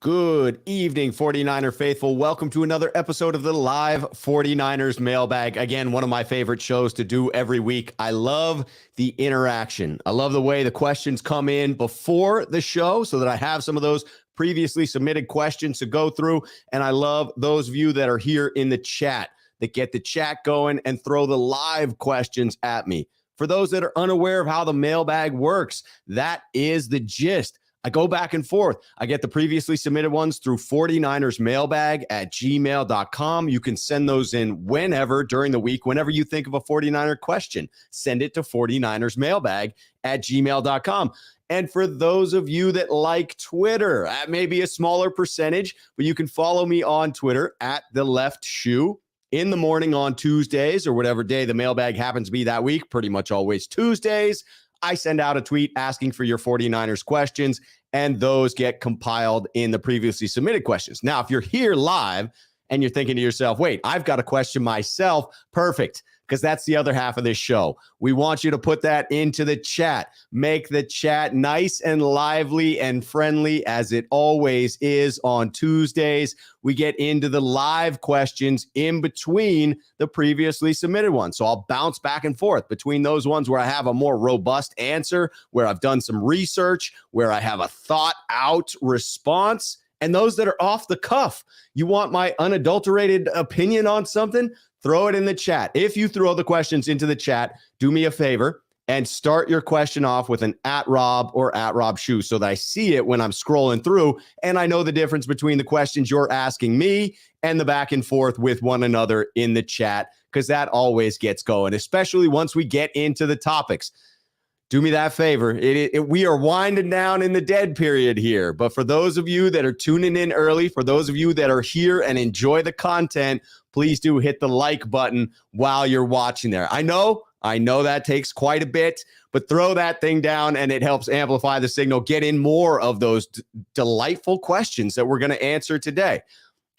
Good evening, 49er faithful. Welcome to another episode of the live 49ers Mailbag. Again, one of my favorite shows to do every week. I love the interaction. I love the way the questions come in before the show so that I have some of those previously submitted questions to go through. And I love those of you that are here in the chat that get the chat going and throw the live questions at me. For those that are unaware of how the mailbag works, that is the gist. I go back and forth. I get the previously submitted ones through 49ers mailbag at gmail.com. You can send those in whenever during the week, whenever you think of a 49er question. Send it to 49ers mailbag at gmail.com. And for those of you that like Twitter, that may be a smaller percentage, but you can follow me on Twitter at The Left Shoe. In the morning on Tuesdays or whatever day the mailbag happens to be that week, pretty much always Tuesdays, I send out a tweet asking for your 49ers questions, and those get compiled in the previously submitted questions. Now, if you're here live and you're thinking to yourself, wait, I've got a question myself, perfect, because that's the other half of this show. We want you to put that into the chat. Make the chat nice and lively and friendly as it always is on Tuesdays. We get into the live questions in between the previously submitted ones. So I'll bounce back and forth between those ones where I have a more robust answer, where I've done some research, where I have a thought out response, and those that are off the cuff. You want my unadulterated opinion on something? Throw it in the chat. If you throw the questions into the chat, do me a favor and start your question off with an @Rob or @RobShoe so that I see it when I'm scrolling through and I know the difference between the questions you're asking me and the back and forth with one another in the chat, because that always gets going, especially once we get into the topics. Do me that favor. We are winding down in the dead period here. But for those of you that are tuning in early, for those of you that are here and enjoy the content, please do hit the like button while you're watching there. I know that takes quite a bit, but throw that thing down and it helps amplify the signal. Get in more of those delightful questions that we're going to answer today.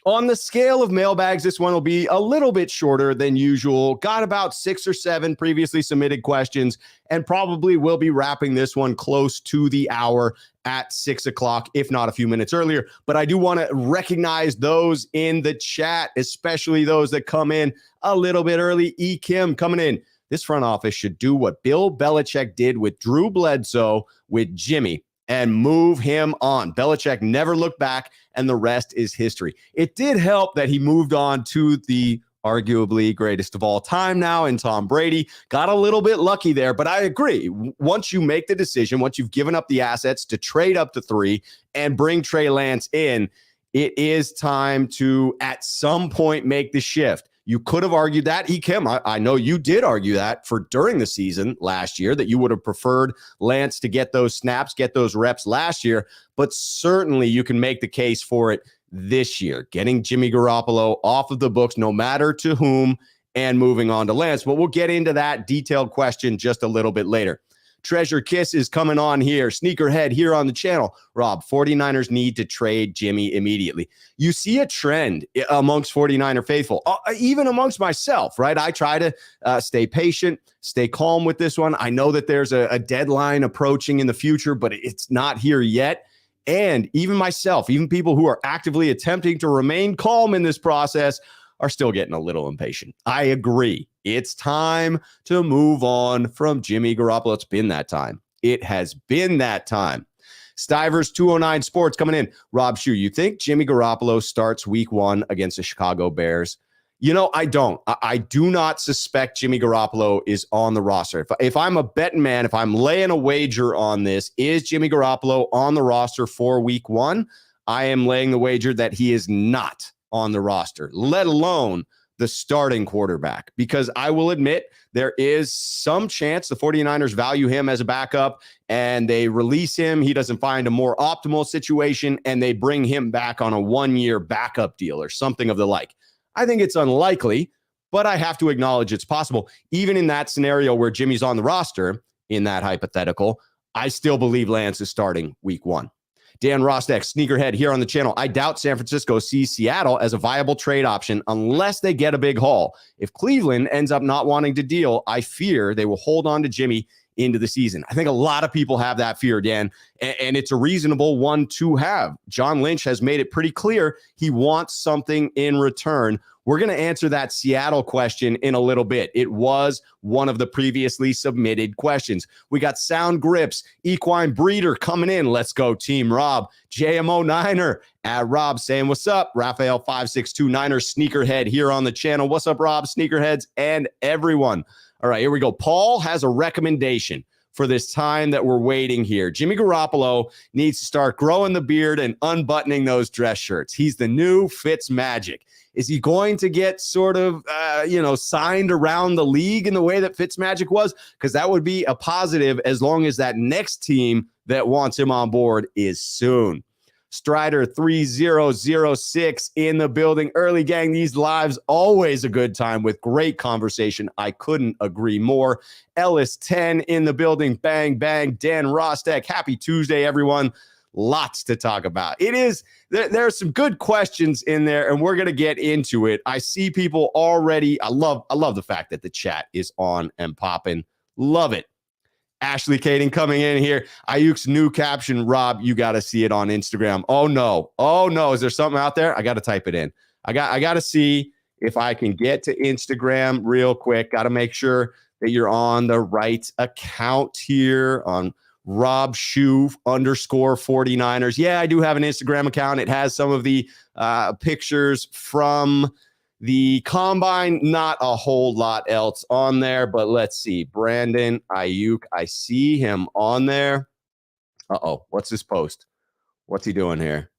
On the scale of mailbags, this one will be a little bit shorter than usual. Got about 6 or 7 previously submitted questions, and probably will be wrapping this one close to the hour at 6 o'clock, if not a few minutes earlier. But I do want to recognize those in the chat, especially those that come in a little bit early. E. Kim coming in. This front office should do what Bill Belichick did with Drew Bledsoe with Jimmy and move him on. Belichick never looked back, and the rest is history. It did help that he moved on to the arguably greatest of all time now in Tom Brady. Got a little bit lucky there, but I agree. Once you make the decision, once you've given up the assets to trade up to 3 and bring Trey Lance in, it is time to, at some point, make the shift. You could have argued that. Kim, I know you did argue that for during the season last year, that you would have preferred Lance to get those snaps, get those reps last year. But certainly you can make the case for it this year, getting Jimmy Garoppolo off of the books, no matter to whom, and moving on to Lance. But we'll get into that detailed question just a little bit later. Treasure Kiss is coming on here. Sneakerhead here on the channel. Rob, 49ers need to trade Jimmy immediately. You see a trend amongst 49er faithful, even amongst myself, right? I try to stay patient, stay calm with this one. I know that there's a deadline approaching in the future, but it's not here yet. And even myself, even people who are actively attempting to remain calm in this process are still getting a little impatient. I agree. It's time to move on from Jimmy Garoppolo. It's been that time. It has been that time. Stivers 209 Sports coming in. Rob Shoe, you think Jimmy Garoppolo starts week 1 against the Chicago Bears? You know, I don't. I do not suspect Jimmy Garoppolo is on the roster. If I'm a betting man, if I'm laying a wager on this, is Jimmy Garoppolo on the roster for week 1? I am laying the wager that he is not on the roster, let alone the starting quarterback, because I will admit there is some chance the 49ers value him as a backup and they release him. He doesn't find a more optimal situation and they bring him back on a 1-year backup deal or something of the like. I think it's unlikely, but I have to acknowledge it's possible. Even in that scenario where Jimmy's on the roster, in that hypothetical, I still believe Lance is starting week 1. Dan Rostek, Sneakerhead here on the channel. I doubt San Francisco sees Seattle as a viable trade option unless they get a big haul. If Cleveland ends up not wanting to deal, I fear they will hold on to Jimmy into the season. I think a lot of people have that fear, Dan, and it's a reasonable one to have. John Lynch has made it pretty clear he wants something in return. We're going to answer that Seattle question in a little bit. It was one of the previously submitted questions. We got Sound Grips, Equine Breeder coming in. Let's go, Team Rob. JMO Niner at Rob saying, what's up? Raphael 562 Niners Sneakerhead here on the channel. What's up, Rob? Sneakerheads and everyone. All right, here we go. Paul has a recommendation for this time that we're waiting here. Jimmy Garoppolo needs to start growing the beard and unbuttoning those dress shirts. He's the new Fitzmagic. Is he going to get sort of, signed around the league in the way that Fitzmagic was? Because that would be a positive as long as that next team that wants him on board is soon. Strider 3006 in the building. Early gang, these lives always a good time with great conversation. I couldn't agree more. Ellis 10 in the building. Bang, bang. Dan Rostek. Happy Tuesday, everyone. Lots to talk about. There are some good questions in there, and we're going to get into it. I see people already. I love the fact that the chat is on and popping. Love it. Ashley Caden coming in here. Ayuk's new caption, Rob, you got to see it on Instagram. Oh, no. Is there something out there? I got to type it in. I got to see if I can get to Instagram real quick. Got to make sure that you're on the right account here on Rob Shoe _49ers. Yeah, I do have an Instagram account. It has some of the pictures from the combine, not a whole lot else on there, but let's see. Brandon Ayuk, I see him on there. Uh-oh, what's his post? What's he doing here?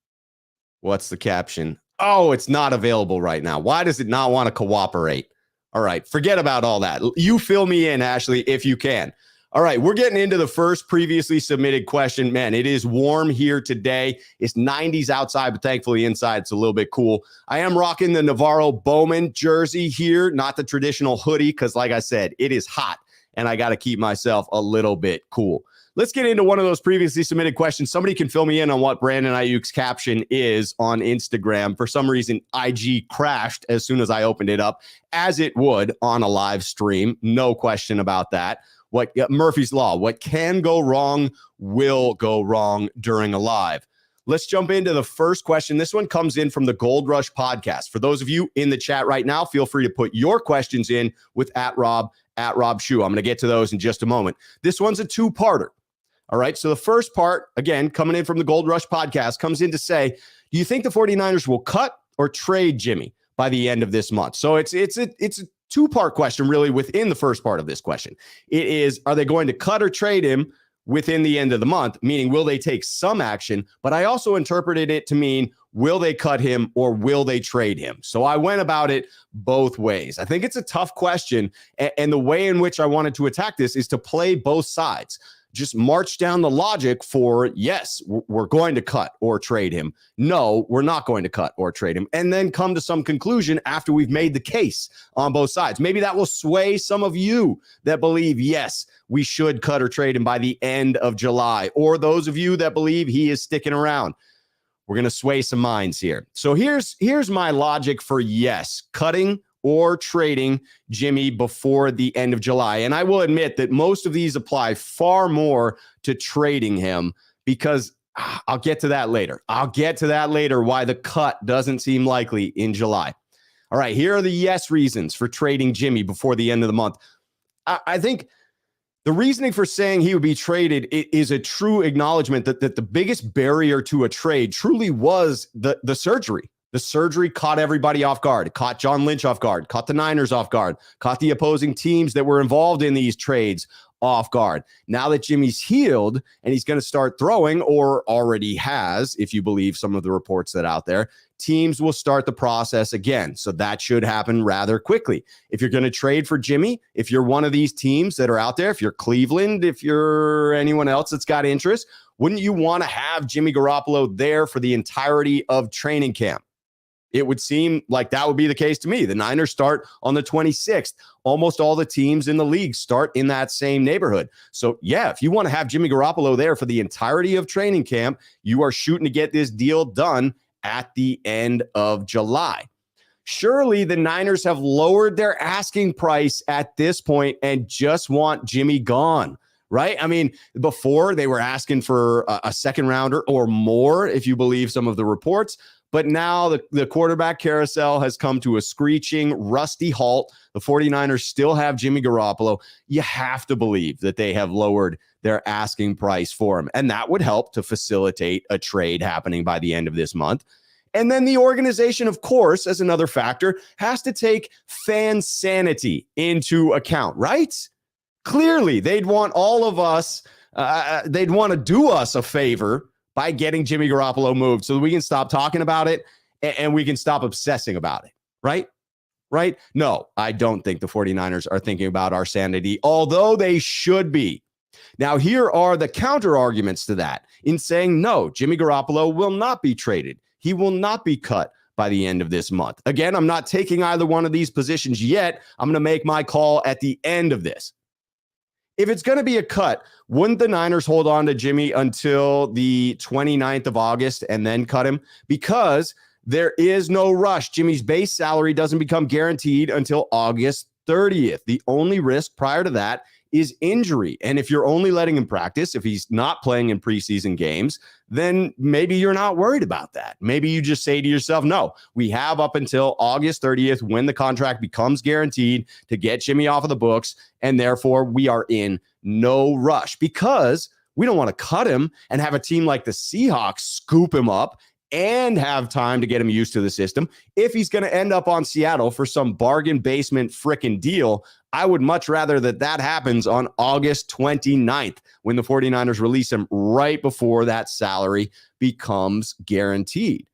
What's the caption? Oh, it's not available right now. Why does it not want to cooperate? All right, forget about all that. You fill me in, Ashley, if you can. All right, we're getting into the first previously submitted question. Man, it is warm here today. It's 90s outside, but thankfully inside it's a little bit cool. I am rocking the Navarro Bowman jersey here, not the traditional hoodie, because like I said, it is hot, and I got to keep myself a little bit cool. Let's get into one of those previously submitted questions. Somebody can fill me in on what Brandon Ayuk's caption is on Instagram. For some reason, IG crashed as soon as I opened it up, as it would on a live stream. No question about that. What Murphy's Law, what can go wrong will go wrong during a live. Let's jump into the first question. This one comes in from the Gold Rush podcast. For those of you in the chat right now, feel free to put your questions in with at Rob Shoe. I'm going to get to those in just a moment. This one's a two-parter. All right, so the first part, again, coming in from the Gold Rush podcast, comes in to say, do you think the 49ers will cut or trade Jimmy by the end of this month? So it's a two-part question, really, within the first part of this question. It is, are they going to cut or trade him within the end of the month? Meaning, will they take some action? But I also interpreted it to mean, will they cut him or will they trade him? So I went about it both ways. I think it's a tough question. And the way in which I wanted to attack this is to play both sides. Just march down the logic for, yes, we're going to cut or trade him. No, we're not going to cut or trade him. And then come to some conclusion after we've made the case on both sides. Maybe that will sway some of you that believe, yes, we should cut or trade him by the end of July. Or those of you that believe he is sticking around. We're going to sway some minds here. So here's my logic for yes, cutting or trading Jimmy before the end of July. And I will admit that most of these apply far more to trading him, because I'll get to that later. Why the cut doesn't seem likely in July. All right, here are the yes reasons for trading Jimmy before the end of the month. I think the reasoning for saying he would be traded is a true acknowledgement that the biggest barrier to a trade truly was the surgery. The surgery caught everybody off guard. It caught John Lynch off guard, caught the Niners off guard, caught the opposing teams that were involved in these trades off guard. Now that Jimmy's healed and he's going to start throwing, or already has, if you believe some of the reports that are out there, teams will start the process again. So that should happen rather quickly. If you're going to trade for Jimmy, if you're one of these teams that are out there, if you're Cleveland, if you're anyone else that's got interest, wouldn't you want to have Jimmy Garoppolo there for the entirety of training camp? It would seem like that would be the case to me. The Niners start on the 26th. Almost all the teams in the league start in that same neighborhood. So, yeah, if you want to have Jimmy Garoppolo there for the entirety of training camp, you are shooting to get this deal done at the end of July. Surely the Niners have lowered their asking price at this point and just want Jimmy gone, right? I mean, before they were asking for a second rounder or more, if you believe some of the reports. But now the quarterback carousel has come to a screeching, rusty halt. The 49ers still have Jimmy Garoppolo. You have to believe that they have lowered their asking price for him. And that would help to facilitate a trade happening by the end of this month. And then the organization, of course, as another factor, has to take fan sanity into account, right? Clearly, they'd want all of us, they'd want to do us a favor by getting Jimmy Garoppolo moved so that we can stop talking about it and we can stop obsessing about it, right? Right? No, I don't think the 49ers are thinking about our sanity, although they should be. Now, here are the counter arguments to that in saying, no, Jimmy Garoppolo will not be traded. He will not be cut by the end of this month. Again, I'm not taking either one of these positions yet. I'm going to make my call at the end of this. If it's going to be a cut, wouldn't the Niners hold on to Jimmy until the 29th of August and then cut him? Because there is no rush. Jimmy's base salary doesn't become guaranteed until August 30th. The only risk prior to that is injury. And if you're only letting him practice, if he's not playing in preseason games, then maybe you're not worried about that. Maybe you just say to yourself, no, we have up until August 30th when the contract becomes guaranteed to get Jimmy off of the books. And therefore we are in no rush because we don't want to cut him and have a team like the Seahawks scoop him up and have time to get him used to the system. If he's going to end up on Seattle for some bargain basement frickin' deal, I would much rather that happens on August 29th when the 49ers release him right before that salary becomes guaranteed.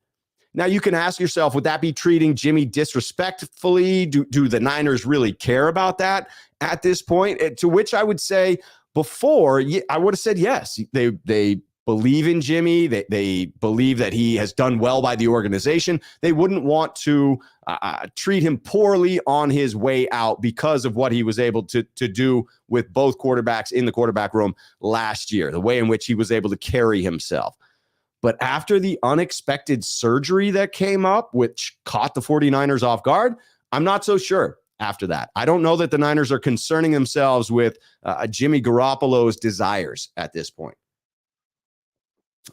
Now, you can ask yourself, would that be treating Jimmy disrespectfully? Do the Niners really care about that at this point? To which I would say before, I would have said yes. They believe in Jimmy. They believe that he has done well by the organization. They wouldn't want to treat him poorly on his way out because of what he was able to do with both quarterbacks in the quarterback room last year, the way in which he was able to carry himself. But after the unexpected surgery that came up, which caught the 49ers off guard, I'm not so sure after that. I don't know that the Niners are concerning themselves with Jimmy Garoppolo's desires at this point.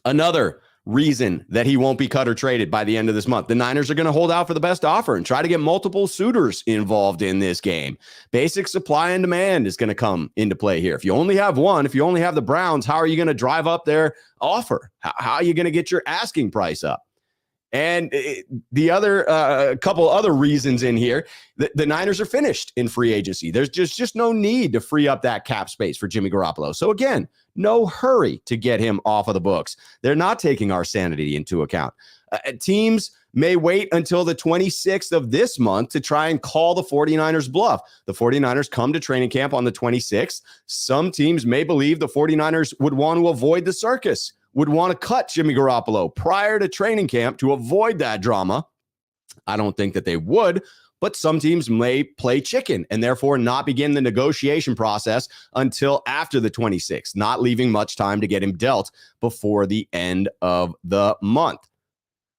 Another reason that he won't be cut or traded by the end of this month. The Niners are going to hold out for the best offer and try to get multiple suitors involved in this game. Basic supply and demand is going to come into play here. If you only have one, if you only have the Browns, how are you going to drive up their offer? How are you going to get your asking price up? And the other couple other reasons in here, the Niners are finished in free agency. There's just no need to free up that cap space for Jimmy Garoppolo. So again, no hurry to get him off of the books. They're not taking our sanity into account. Teams may wait until the 26th of this month to try and call the 49ers bluff. The 49ers come to training camp on the 26th. Some teams may believe the 49ers would want to avoid the circus, would want to cut Jimmy Garoppolo prior to training camp to avoid that drama. I don't think that they would, but some teams may play chicken and therefore not begin the negotiation process until after the 26th, not leaving much time to get him dealt before the end of the month.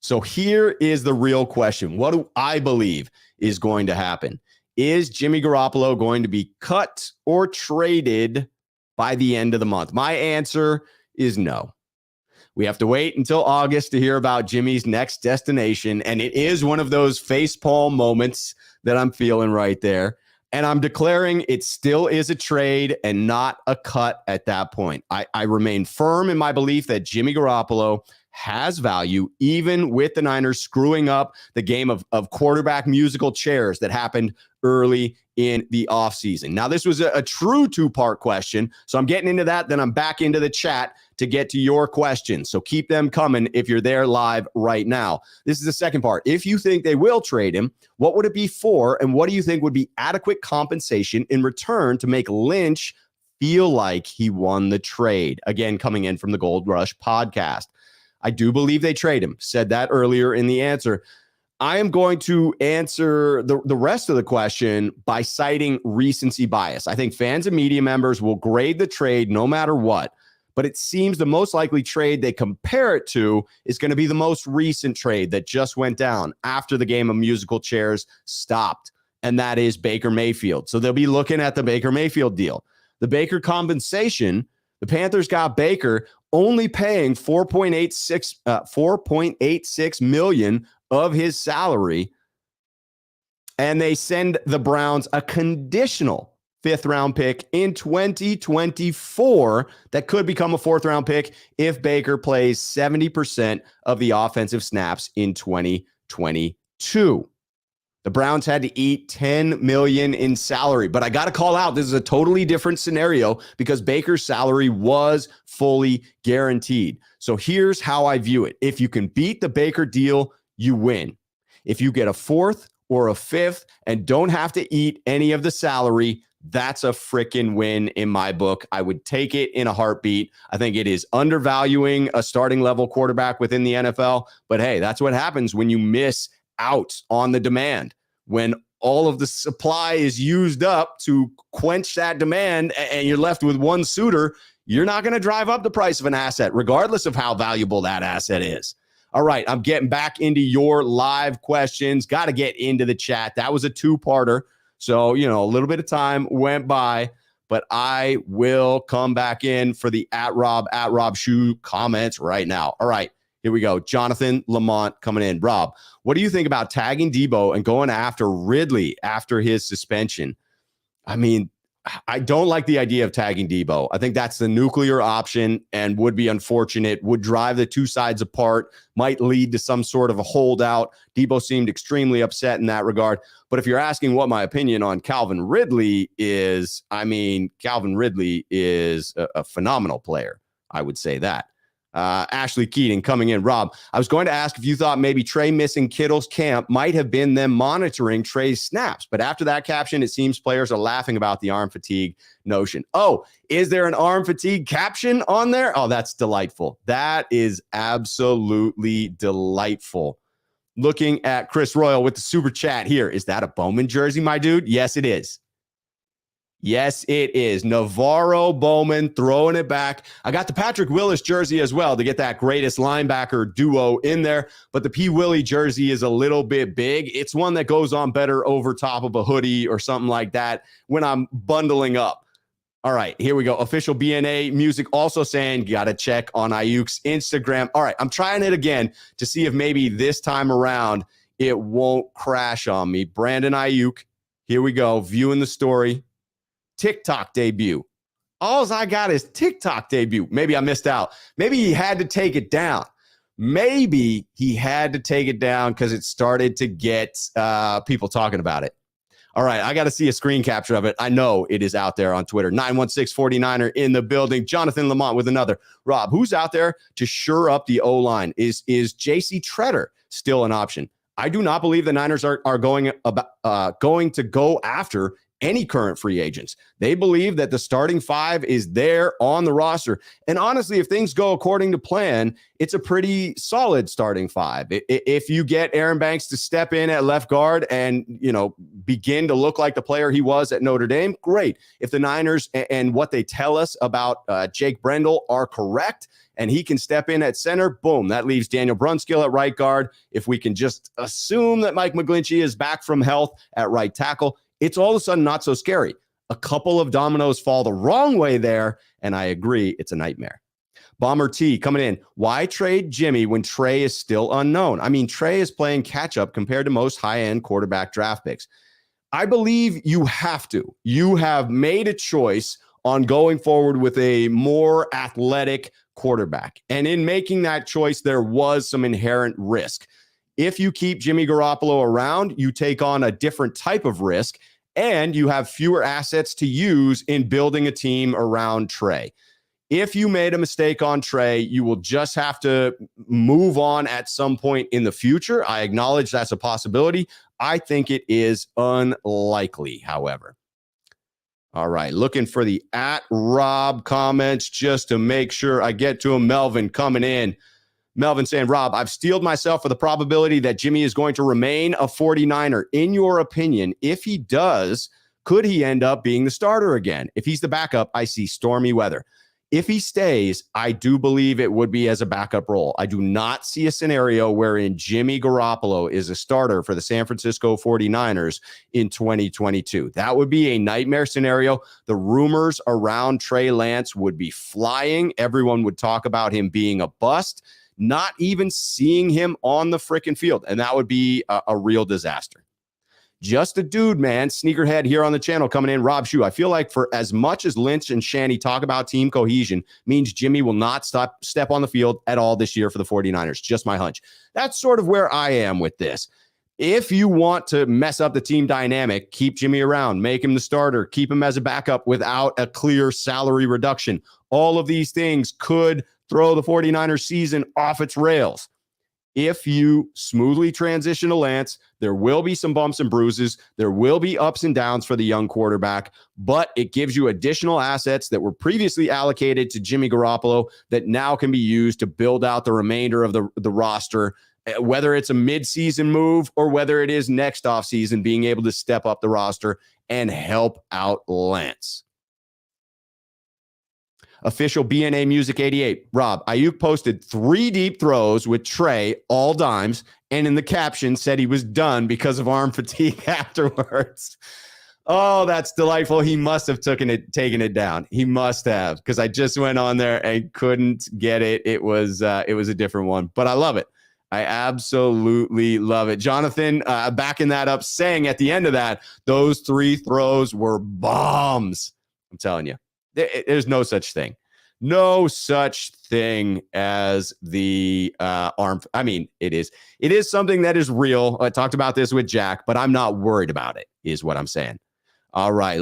So here is the real question. What do I believe is going to happen? Is Jimmy Garoppolo going to be cut or traded by the end of the month? My answer is no. We have to wait until August to hear about Jimmy's next destination. And it is one of those facepalm moments that I'm feeling right there. And I'm declaring it still is a trade and not a cut at that point. I remain firm in my belief that Jimmy Garoppolo has value, even with the Niners screwing up the game of quarterback musical chairs that happened early in the offseason. Now, this was a true two-part question, so I'm getting into that, then I'm back into the chat to get to your questions. So keep them coming if you're there live right now. This is the second part. If you think they will trade him, what would it be for, and what do you think would be adequate compensation in return to make Lynch feel like he won the trade? Again, coming in from the Gold Rush podcast. I do believe they trade him. Said that earlier in the answer. I am going to answer the rest of the question by citing recency bias. I think fans and media members will grade the trade no matter what, but it seems the most likely trade they compare it to is going to be the most recent trade that just went down after the game of musical chairs stopped, and that is Baker Mayfield. So they'll be looking at the Baker Mayfield deal. The Baker compensation, the Panthers got Baker only paying $4.86 million of his salary, and they send the Browns a conditional 5th-round pick in 2024 that could become a 4th-round pick if Baker plays 70% of the offensive snaps in 2022. The Browns had to eat $10 million in salary, but I got to call out, this is a totally different scenario because Baker's salary was fully guaranteed. So here's how I view it. If you can beat the Baker deal, you win. If you get a 4th or a 5th and don't have to eat any of the salary, that's a freaking win in my book. I would take it in a heartbeat. I think it is undervaluing a starting level quarterback within the NFL. But hey, that's what happens when you miss out on the demand. When all of the supply is used up to quench that demand and you're left with one suitor, you're not going to drive up the price of an asset, regardless of how valuable that asset is. All right, I'm getting back into your live questions. Got to get into the chat. That was a 2-parter. So, a little bit of time went by, but I will come back in for the at Rob Shoe comments right now. All right, here we go. Jonathan Lamont coming in. Rob, what do you think about tagging Debo and going after Ridley after his suspension? I mean, I don't like the idea of tagging Debo. I think that's the nuclear option and would be unfortunate, would drive the two sides apart, might lead to some sort of a holdout. Debo seemed extremely upset in that regard. But if you're asking what my opinion on Calvin Ridley is, Calvin Ridley is a phenomenal player. I would say that. Ashley Keating coming in. Rob, I was going to ask if you thought maybe Trey missing Kittle's camp might have been them monitoring Trey's snaps. But after that caption, it seems players are laughing about the arm fatigue notion. Oh, is there an arm fatigue caption on there? Oh, that's delightful. That is absolutely delightful. Looking at Chris Royal with the super chat here. Is that a Bowman jersey, my dude? Yes, it is. Yes, it is. Navarro Bowman throwing it back. I got the Patrick Willis jersey as well to get that greatest linebacker duo in there. But the P. Willie jersey is a little bit big. It's one that goes on better over top of a hoodie or something like that when I'm bundling up. All right, here we go. Official BNA music also saying you got to check on Ayuk's Instagram. All right, I'm trying it again to see if maybe this time around it won't crash on me. Brandon Ayuk, here we go. Viewing the story. TikTok debut. All I got is TikTok debut. Maybe I missed out. Maybe he had to take it down. Maybe he had to take it down because it started to get people talking about it. All right, I got to see a screen capture of it. I know it is out there on Twitter. 91649er in the building. Jonathan Lamont with another. Rob, who's out there to shore up the O-line? Is J.C. Treader still an option? I do not believe the Niners are going to go after any current free agents. They believe that the starting 5 is there on the roster. And honestly, if things go according to plan, it's a pretty solid starting 5. If you get Aaron Banks to step in at left guard and, begin to look like the player he was at Notre Dame, great. If the Niners and what they tell us about Jake Brendel are correct and he can step in at center, boom, that leaves Daniel Brunskill at right guard. If we can just assume that Mike McGlinchey is back from health at right tackle, it's all of a sudden not so scary. A couple of dominoes fall the wrong way there, and I agree, it's a nightmare. Bomber T coming in. Why trade Jimmy when Trey is still unknown? Trey is playing catch-up compared to most high-end quarterback draft picks. I believe you have to. You have made a choice on going forward with a more athletic quarterback. And in making that choice, there was some inherent risk. If you keep Jimmy Garoppolo around, you take on a different type of risk, and you have fewer assets to use in building a team around Trey. If you made a mistake on Trey, you will just have to move on at some point in the future. I acknowledge that's a possibility. I think it is unlikely, however. All right, looking for the at Rob comments just to make sure I get to him. Melvin coming in. Melvin saying, Rob, I've steeled myself for the probability that Jimmy is going to remain a 49er. In your opinion, if he does, could he end up being the starter again? If he's the backup, I see stormy weather. If he stays, I do believe it would be as a backup role. I do not see a scenario wherein Jimmy Garoppolo is a starter for the San Francisco 49ers in 2022. That would be a nightmare scenario. The rumors around Trey Lance would be flying. Everyone would talk about him being a bust, not even seeing him on the freaking field. And that would be a real disaster. Just a dude, man. Sneakerhead here on the channel coming in. Rob Shue. I feel like for as much as Lynch and Shanny talk about team cohesion, means Jimmy will not step on the field at all this year for the 49ers. Just my hunch. That's sort of where I am with this. If you want to mess up the team dynamic, keep Jimmy around, make him the starter, keep him as a backup without a clear salary reduction. All of these things could throw the 49ers season off its rails. If you smoothly transition to Lance, there will be some bumps and bruises. There will be ups and downs for the young quarterback, but it gives you additional assets that were previously allocated to Jimmy Garoppolo that now can be used to build out the remainder of the roster, whether it's a midseason move or whether it is next offseason, being able to step up the roster and help out Lance. Official BNA Music 88. Rob, Ayuk posted 3 deep throws with Trey, all dimes, and in the caption said he was done because of arm fatigue afterwards. Oh, that's delightful. He must have taken it down. He must have, because I just went on there and couldn't get it. It was a different one, but I love it. I absolutely love it. Jonathan backing that up, saying at the end of that, those 3 throws were bombs. I'm telling you. There's no such thing. No such thing as the arm. I mean, it is something that is real. I talked about this with Jack, but I'm not worried about it, is what I'm saying. All right.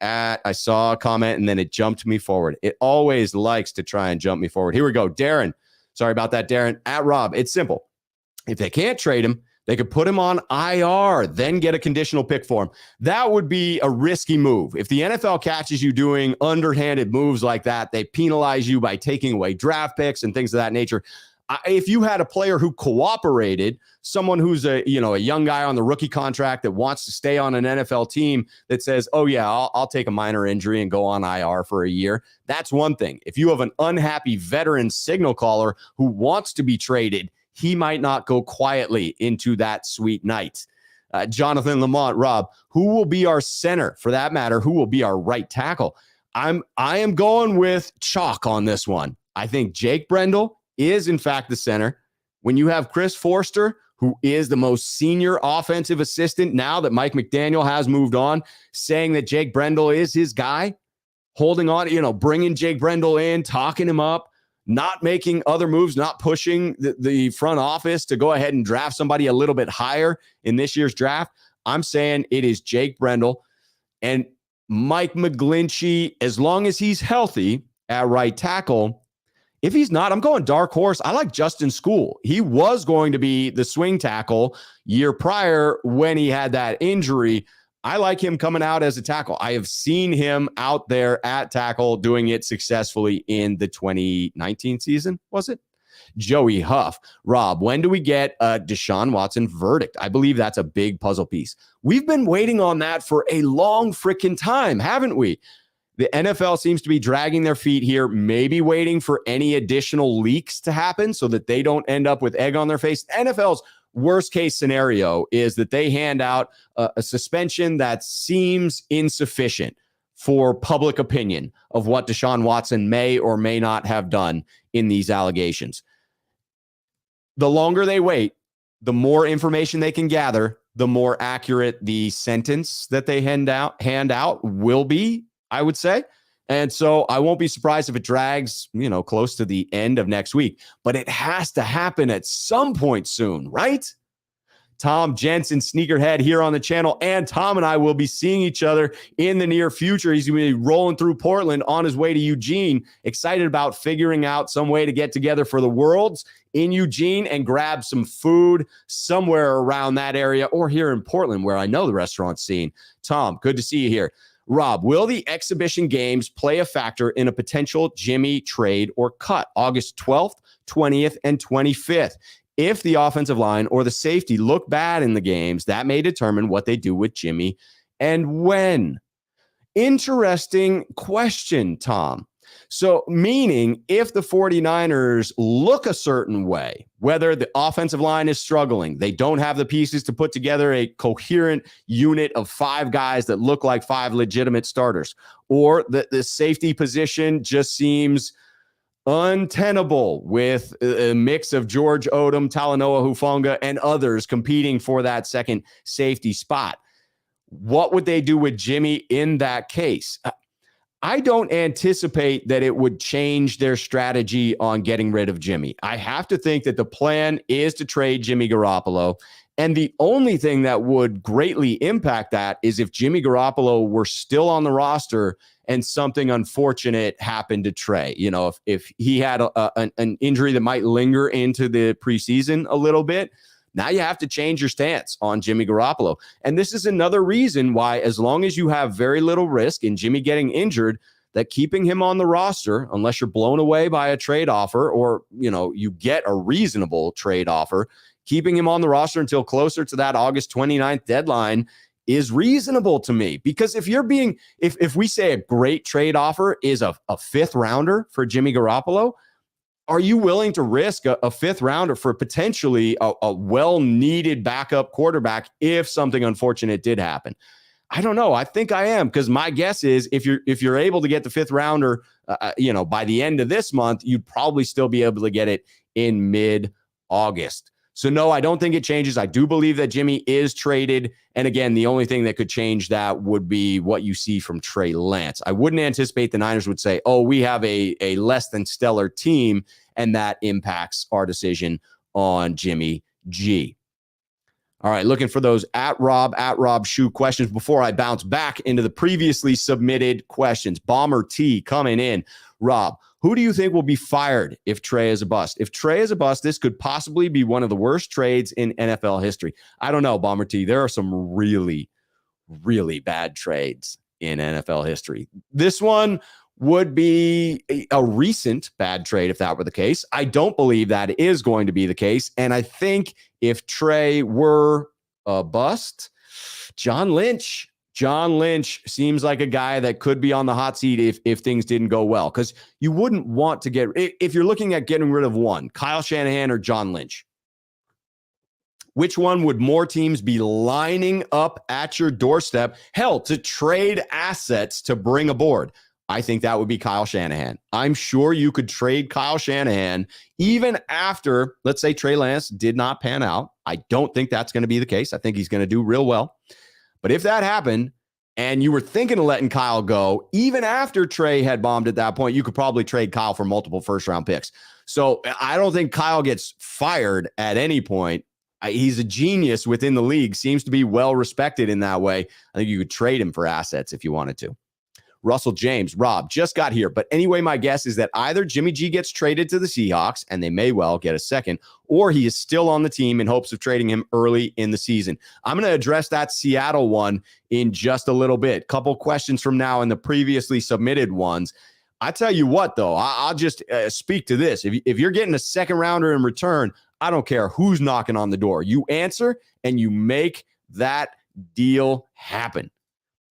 I saw a comment and then it jumped me forward. It always likes to try and jump me forward. Here we go. Darren. Sorry about that, Darren. At Rob. It's simple. If they can't trade him, they could put him on IR, then get a conditional pick for him. That would be a risky move. If the NFL catches you doing underhanded moves like that, they penalize you by taking away draft picks and things of that nature. If you had a player who cooperated, someone who's a young guy on the rookie contract that wants to stay on an NFL team that says, oh yeah, I'll take a minor injury and go on IR for a year. That's one thing. If you have an unhappy veteran signal caller who wants to be traded, he might not go quietly into that sweet night. Jonathan Lamont, Rob, who will be our center? For that matter, who will be our right tackle? I am going with chalk on this one. I think Jake Brendel is, in fact, the center. When you have Chris Forster, who is the most senior offensive assistant now that Mike McDaniel has moved on, saying that Jake Brendel is his guy, holding on, bringing Jake Brendel in, talking him up, not making other moves, not pushing the front office to go ahead and draft somebody a little bit higher in this year's draft. I'm saying it is Jake Brendel and Mike McGlinchey, as long as he's healthy at right tackle. If he's not, I'm going dark horse. I like Justin School. He was going to be the swing tackle year prior when he had that injury. I like him coming out as a tackle. I have seen him out there at tackle doing it successfully in the 2019 season, was it? Joey Huff. Rob, when do we get a Deshaun Watson verdict? I believe that's a big puzzle piece. We've been waiting on that for a long freaking time, haven't we? The NFL seems to be dragging their feet here, maybe waiting for any additional leaks to happen so that they don't end up with egg on their face. NFL's worst case scenario is that they hand out a suspension that seems insufficient for public opinion of what Deshaun Watson may or may not have done in these allegations. The longer they wait, the more information they can gather, the more accurate the sentence that they hand out will be, I would say. And so I won't be surprised if it drags, close to the end of next week, but it has to happen at some point soon, right? Tom Jensen, Sneakerhead here on the channel, and Tom and I will be seeing each other in the near future. He's going to be rolling through Portland on his way to Eugene, excited about figuring out some way to get together for the Worlds in Eugene and grab some food somewhere around that area or here in Portland where I know the restaurant scene. Tom, good to see you here. Rob, will the exhibition games play a factor in a potential Jimmy trade or cut August 12th, 20th, and 25th? If the offensive line or the safety look bad in the games, that may determine what they do with Jimmy and when. Interesting question, Tom. So meaning if the 49ers look a certain way, whether the offensive line is struggling, they don't have the pieces to put together a coherent unit of 5 guys that look like 5 legitimate starters, or the safety position just seems untenable with a mix of George Odom, Talanoa Hufanga, and others competing for that second safety spot. What would they do with Jimmy in that case? I don't anticipate that it would change their strategy on getting rid of Jimmy. I have to think that the plan is to trade Jimmy Garoppolo. And the only thing that would greatly impact that is if Jimmy Garoppolo were still on the roster and something unfortunate happened to Trey. You know, if he had an injury that might linger into the preseason a little bit, now you have to change your stance on Jimmy Garoppolo. And this is another reason why, as long as you have very little risk in Jimmy getting injured, that keeping him on the roster, unless you're blown away by a trade offer or, you know, you get a reasonable trade offer, keeping him on the roster until closer to that August 29th deadline is reasonable to me. Because if we say a great trade offer is a 5th rounder for Jimmy Garoppolo, are you willing to risk a 5th rounder for potentially a well-needed backup quarterback if something unfortunate did happen? I don't know. I think I am, because my guess is if you're able to get the 5th rounder, by the end of this month, you'd probably still be able to get it in mid-August. So no, I don't think it changes. I do believe that Jimmy is traded. And again, the only thing that could change that would be what you see from Trey Lance. I wouldn't anticipate the Niners would say, oh, we have a less than stellar team, and that impacts our decision on Jimmy G. All right, looking for those at Rob Shoe questions before I bounce back into the previously submitted questions. Bomber T coming in. Rob, who do you think will be fired if Trey is a bust? If Trey is a bust, this could possibly be one of the worst trades in NFL history. I don't know, Bomber T. There are some really, really bad trades in NFL history. This one would be a recent bad trade if that were the case. I don't believe that is going to be the case. And I think if Trey were a bust, John Lynch seems like a guy that could be on the hot seat if things didn't go well. Because you wouldn't want to if you're looking at getting rid of one, Kyle Shanahan or John Lynch, which one would more teams be lining up at your doorstep, hell, to trade assets to bring aboard? I think that would be Kyle Shanahan. I'm sure you could trade Kyle Shanahan even after, let's say, Trey Lance did not pan out. I don't think that's going to be the case. I think he's going to do real well. But if that happened and you were thinking of letting Kyle go, even after Trey had bombed at that point, you could probably trade Kyle for multiple first-round picks. So I don't think Kyle gets fired at any point. He's a genius within the league, seems to be well-respected in that way. I think you could trade him for assets if you wanted to. Russell James, Rob, just got here. But anyway, my guess is that either Jimmy G gets traded to the Seahawks, and they may well get a second, or he is still on the team in hopes of trading him early in the season. I'm going to address that Seattle one in just a little bit. Couple questions from now in the previously submitted ones. I tell you what, though, I'll just speak to this. If you're getting a second rounder in return, I don't care who's knocking on the door. You answer, and you make that deal happen.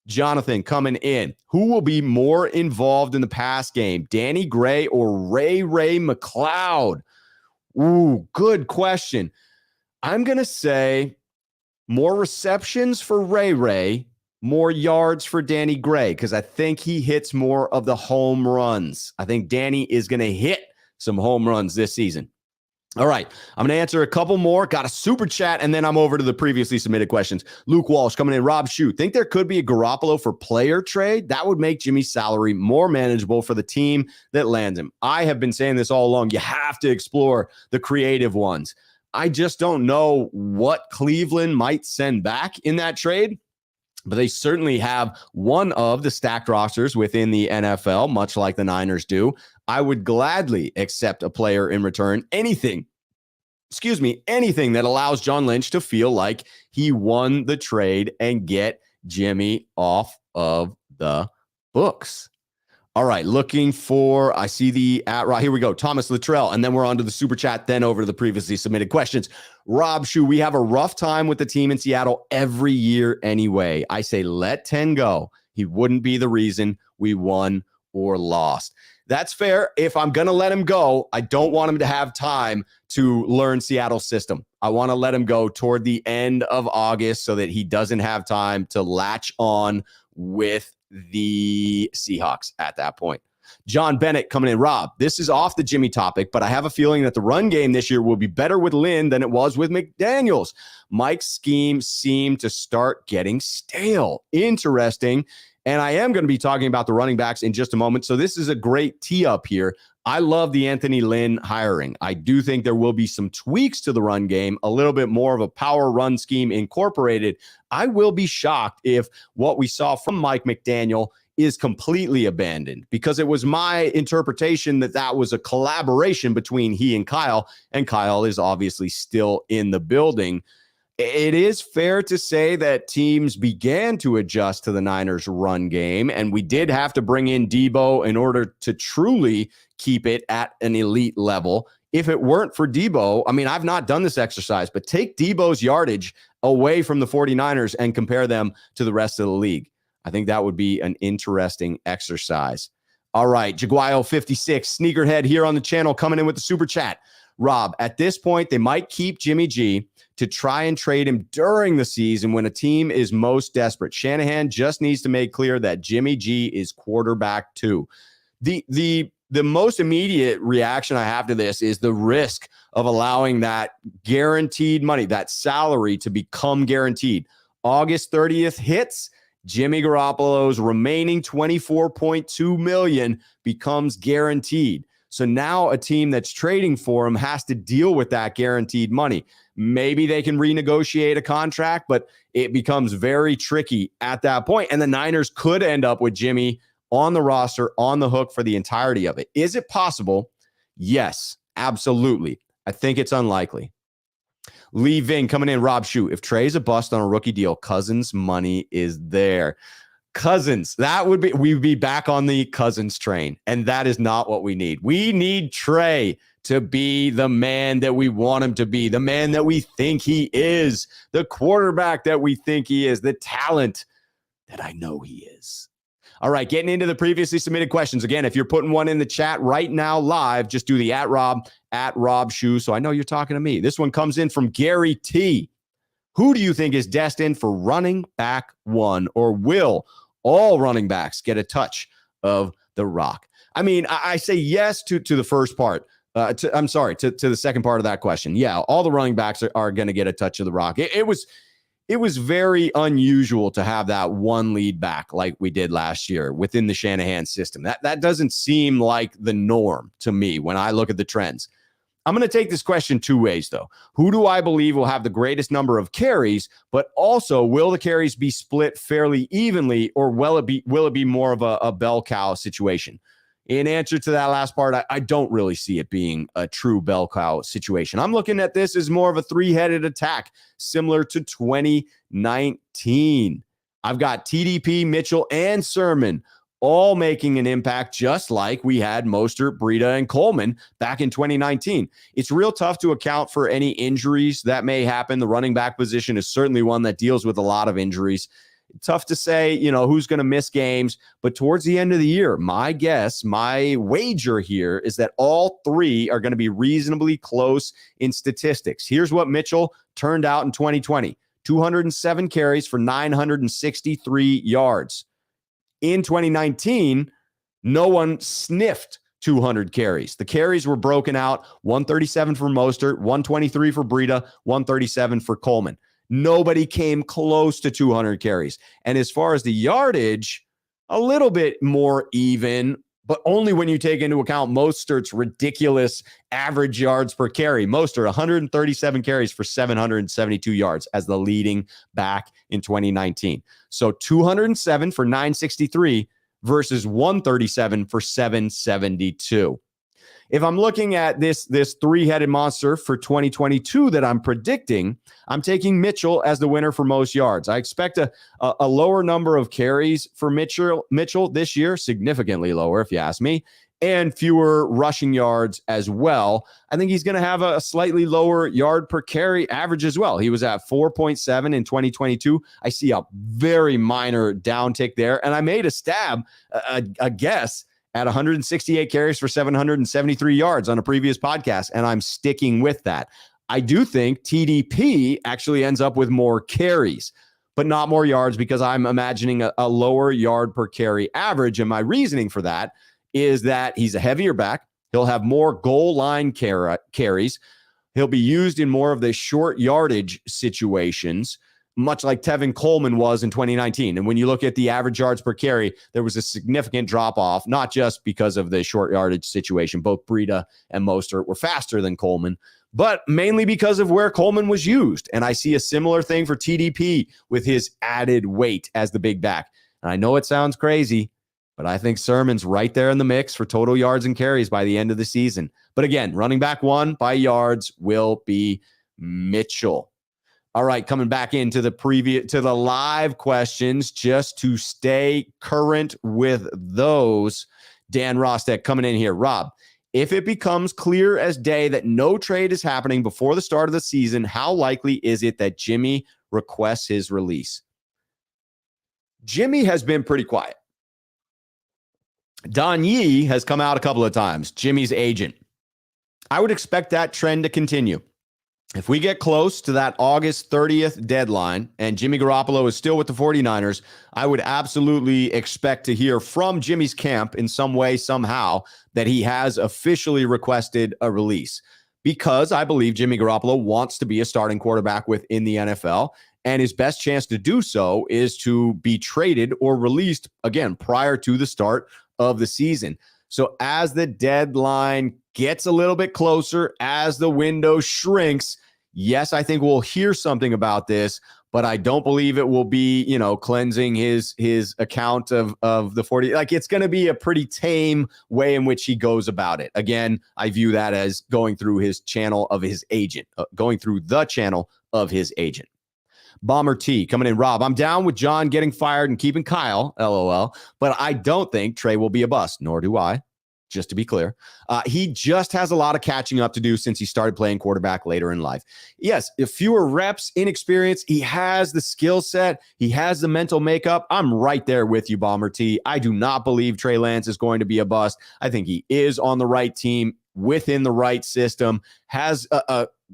Jonathan coming in. Who will be more involved in the pass game, Danny Gray or Ray McCloud? Ooh, good question. I'm going to say more receptions for Ray, more yards for Danny Gray, because I think he hits more of the home runs. I think Danny is going to hit some home runs this season. All right, I'm going to answer a couple more. Got a super chat, and then I'm over to the previously submitted questions. Luke Walsh coming in. Rob Shoot, think there could be a Garoppolo for player trade? That would make Jimmy's salary more manageable for the team that lands him. I have been saying this all along. You have to explore the creative ones. I just don't know what Cleveland might send back in that trade, but they certainly have one of the stacked rosters within the NFL, much like the Niners do. I would gladly accept a player in return. Anything that allows John Lynch to feel like he won the trade and get Jimmy off of the books. All right, I see the right here we go. Thomas Luttrell, and then we're on to the super chat, then over to the previously submitted questions. Rob Shoe, we have a rough time with the team in Seattle every year anyway. I say let 10 go. He wouldn't be the reason we won or lost. That's fair. If I'm going to let him go, I don't want him to have time to learn Seattle's system. I want to let him go toward the end of August so that he doesn't have time to latch on with the Seahawks at that point. John Bennett coming in. Rob, this is off the Jimmy topic, but I have a feeling that the run game this year will be better with Lynn than it was with McDaniels. Mike's scheme seemed to start getting stale. Interesting. And I am going to be talking about the running backs in just a moment. So this is a great tee up here. I love the Anthony Lynn hiring. I do think there will be some tweaks to the run game, a little bit more of a power run scheme incorporated. I will be shocked if what we saw from Mike McDaniel is completely abandoned, because it was my interpretation that that was a collaboration between he and Kyle is obviously still in the building. It is fair to say that teams began to adjust to the Niners' run game, and we did have to bring in Debo in order to truly keep it at an elite level. If it weren't for Debo, I mean, I've not done this exercise, but take Debo's yardage away from the 49ers and compare them to the rest of the league. I think that would be an interesting exercise. All right, Jaguayo 56, Sneakerhead here on the channel, coming in with the super chat. Rob, at this point, they might keep Jimmy G to try and trade him during the season when a team is most desperate. Shanahan just needs to make clear that Jimmy G is quarterback too. The most immediate reaction I have to this is the risk of allowing that guaranteed money, that salary, to become guaranteed. August 30th hits, Jimmy Garoppolo's remaining $24.2 million becomes guaranteed. So now a team that's trading for him has to deal with that guaranteed money. Maybe they can renegotiate a contract, but it becomes very tricky at that point. And the Niners could end up with Jimmy on the roster, on the hook for the entirety of it. Is it possible? Yes, absolutely. I think it's unlikely. Lee Ving coming in. Rob, shoot, if Trey's a bust on a rookie deal, Cousins' money is there. Cousins, we'd be back on the Cousins train, and that is not what we need. We need Trey to be the man that we want him to be, the man that we think he is, the quarterback that we think he is, the talent that I know he is. All right, getting into the previously submitted questions. Again, if you're putting one in the chat right now live, just do the @Rob Shoe, so I know you're talking to me. This one comes in from Gary T. Who do you think is destined for running back one, or will all running backs get a touch of the rock? I mean, I say yes to the first part. To the second part of that question. Yeah, all the running backs are going to get a touch of the rock. It was very unusual to have that one lead back like we did last year within the Shanahan system. That doesn't seem like the norm to me when I look at the trends. I'm going to take this question two ways, though. Who do I believe will have the greatest number of carries, but also will the carries be split fairly evenly, or will it be more of a bell cow situation? In answer to that last part, I don't really see it being a true bell cow situation. I'm looking at this as more of a three-headed attack, similar to 2019. I've got TDP, Mitchell, and Sermon all making an impact, just like we had Mostert, Breida, and Coleman back in 2019. It's real tough to account for any injuries that may happen. The running back position is certainly one that deals with a lot of injuries. Tough to say, who's going to miss games, but towards the end of the year, my wager here is that all three are going to be reasonably close in statistics. Here's what Mitchell turned out in 2020. 207 carries for 963 yards. In 2019, no one sniffed 200 carries. The carries were broken out, 137 for Mostert, 123 for Breida, 137 for Coleman. Nobody came close to 200 carries. And as far as the yardage, a little bit more even, but only when you take into account Mostert's ridiculous average yards per carry. Mostert, 137 carries for 772 yards as the leading back in 2019. So 207 for 963 versus 137 for 772. If I'm looking at this three-headed monster for 2022 that I'm predicting, I'm taking Mitchell as the winner for most yards. I expect a lower number of carries for Mitchell this year, significantly lower if you ask me, and fewer rushing yards as well. I think he's going to have a slightly lower yard per carry average as well. He was at 4.7 in 2022. I see a very minor downtick there, and I made a guess at 168 carries for 773 yards on a previous podcast, and I'm sticking with that. I do think TDP actually ends up with more carries, but not more yards, because I'm imagining a lower yard per carry average. And my reasoning for that is that he's a heavier back. He'll have more goal line carries. He'll be used in more of the short yardage situations, much like Tevin Coleman was in 2019. And when you look at the average yards per carry, there was a significant drop off, not just because of the short yardage situation. Both Breida and Mostert were faster than Coleman, but mainly because of where Coleman was used. And I see a similar thing for TDP with his added weight as the big back. And I know it sounds crazy, but I think Sermon's right there in the mix for total yards and carries by the end of the season. But again, running back one by yards will be Mitchell. All right, coming back into the live questions, just to stay current with those. Dan Rostek coming in here. Rob, if it becomes clear as day that no trade is happening before the start of the season, how likely is it that Jimmy requests his release? Jimmy has been pretty quiet. Don Yee has come out a couple of times, Jimmy's agent. I would expect that trend to continue. If we get close to that August 30th deadline and Jimmy Garoppolo is still with the 49ers, I would absolutely expect to hear from Jimmy's camp in some way, somehow, that he has officially requested a release, because I believe Jimmy Garoppolo wants to be a starting quarterback within the NFL, and his best chance to do so is to be traded or released, again, prior to the start of the season. So as the deadline gets a little bit closer, as the window shrinks, yes, I think we'll hear something about this, but I don't believe it will be, cleansing his account of the 40. Like, it's going to be a pretty tame way in which he goes about it. Again, I view that as going through his channel of his agent, going through the channel of his agent. Bomber T coming in. Rob, I'm down with John getting fired and keeping Kyle, LOL, but I don't think Trey will be a bust, nor do I. Just to be clear, he just has a lot of catching up to do since he started playing quarterback later in life. Yes, if fewer reps, inexperience, he has the skill set, he has the mental makeup. I'm right there with you, Bomber T. I do not believe Trey Lance is going to be a bust. I think he is on the right team, within the right system, has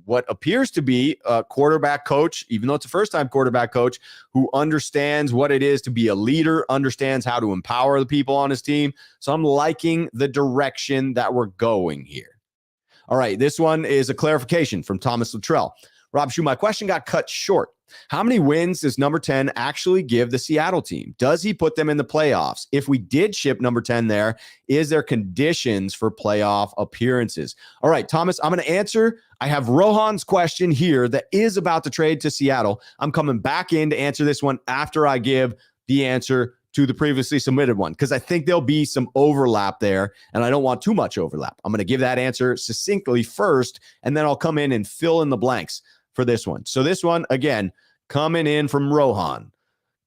what appears to be a quarterback coach, even though it's a first-time quarterback coach, who understands what it is to be a leader, understands how to empower the people on his team. So I'm liking the direction that we're going here. All right, this one is a clarification from Thomas Luttrell. Rob Shue, my question got cut short. How many wins does number 10 actually give the Seattle team? Does he put them in the playoffs? If we did ship number 10 there, is there conditions for playoff appearances? All right, Thomas, I'm going to answer. I have Rohan's question here that is about the trade to Seattle. I'm coming back in to answer this one after I give the answer to the previously submitted one, because I think there'll be some overlap there, and I don't want too much overlap. I'm going to give that answer succinctly first, and then I'll come in and fill in the blanks for this one. So this one, again, coming in from Rohan,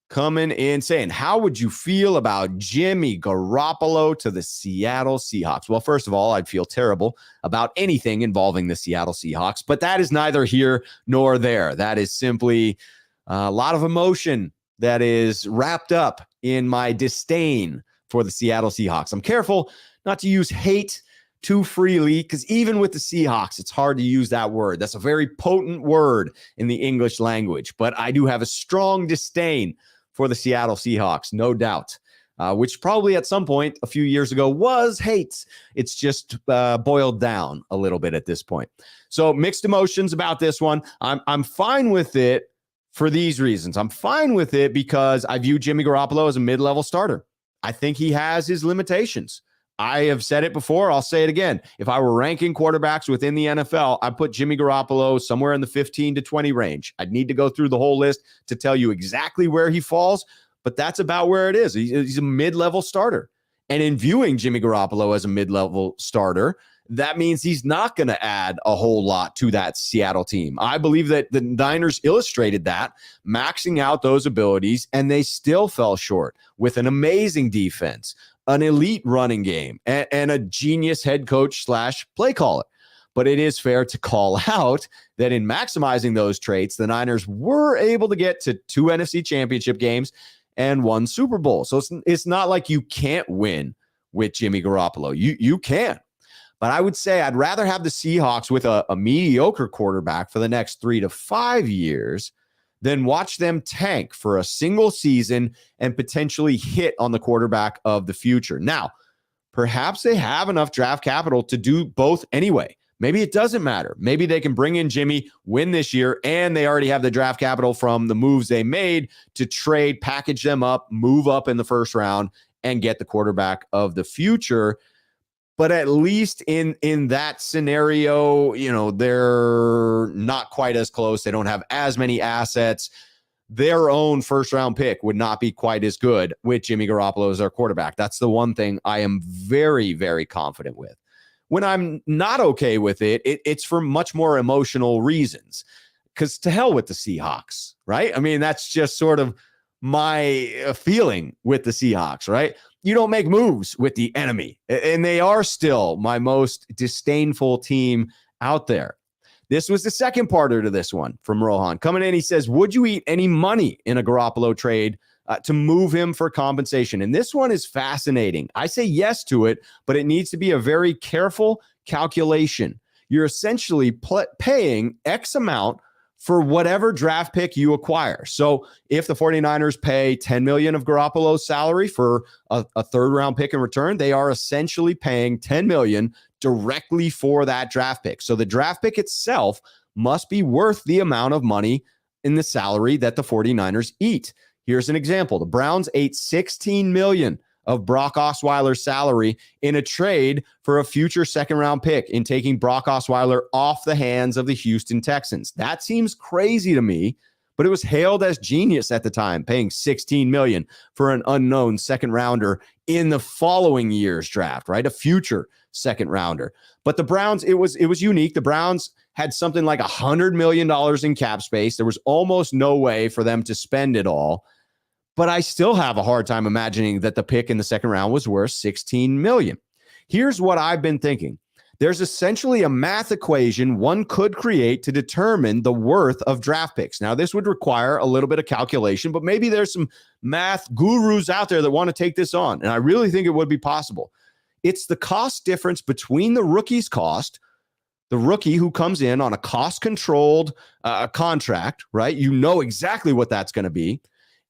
coming in saying, how would you feel about Jimmy Garoppolo to the Seattle Seahawks? Well, first of all, I'd feel terrible about anything involving the Seattle Seahawks, but that is neither here nor there. That is simply a lot of emotion that is wrapped up in my disdain for the Seattle Seahawks. I'm careful not to use hate too freely, because even with the Seahawks, it's hard to use that word. That's a very potent word in the English language, but I do have a strong disdain for the Seattle Seahawks, no doubt, which probably at some point a few years ago was hate. It's just boiled down a little bit at this point. So mixed emotions about this one. I'm fine with it for these reasons. I'm fine with it because I view Jimmy Garoppolo as a mid-level starter. I think he has his limitations. I have said it before. I'll say it again. If I were ranking quarterbacks within the NFL, I'd put Jimmy Garoppolo somewhere in the 15 to 20 range. I'd need to go through the whole list to tell you exactly where he falls, but that's about where it is. He's a mid-level starter. And in viewing Jimmy Garoppolo as a mid-level starter, that means he's not going to add a whole lot to that Seattle team. I believe that the Niners illustrated that, maxing out those abilities, and they still fell short with an amazing defense, an elite running game, and a genius head coach / play caller. But it is fair to call out that in maximizing those traits, the Niners were able to get to 2 NFC championship games and 1 Super Bowl. So it's not like you can't win with Jimmy Garoppolo. You can. But I would say I'd rather have the Seahawks with a mediocre quarterback for the next 3 to 5 years than watch them tank for a single season and potentially hit on the quarterback of the future. Now, perhaps they have enough draft capital to do both anyway. Maybe it doesn't matter. Maybe they can bring in Jimmy, win this year, and they already have the draft capital from the moves they made to trade, package them up, move up in the first round, and get the quarterback of the future. But at least in that scenario, they're not quite as close. They don't have as many assets. Their own first-round pick would not be quite as good with Jimmy Garoppolo as their quarterback. That's the one thing I am very, very confident with. When I'm not okay with it's for much more emotional reasons. Because to hell with the Seahawks, right? I mean, that's just sort of my feeling with the Seahawks, right? You don't make moves with the enemy, and they are still my most disdainful team out there. This was the second parter to this one from Rohan. Coming in, he says, would you eat any money in a Garoppolo trade to move him for compensation? And this one is fascinating. I say yes to it, but it needs to be a very careful calculation. You're essentially paying X amount for whatever draft pick you acquire. So if the 49ers pay $10 million of Garoppolo's salary for a third-round pick in return, they are essentially paying $10 million directly for that draft pick. So the draft pick itself must be worth the amount of money in the salary that the 49ers eat. Here's an example. The Browns ate $16 million of Brock Osweiler's salary in a trade for a future second-round pick in taking Brock Osweiler off the hands of the Houston Texans. That seems crazy to me, but it was hailed as genius at the time, paying $16 million for an unknown second-rounder in the following year's draft, right? A future second-rounder. But the Browns, it was unique. The Browns had something like $100 million in cap space. There was almost no way for them to spend it all. But I still have a hard time imagining that the pick in the second round was worth $16 million. Here's what I've been thinking. There's essentially a math equation one could create to determine the worth of draft picks. Now, this would require a little bit of calculation, but maybe there's some math gurus out there that want to take this on, and I really think it would be possible. It's the cost difference between the rookie's cost, the rookie who comes in on a cost-controlled contract, right? You know exactly what that's going to be,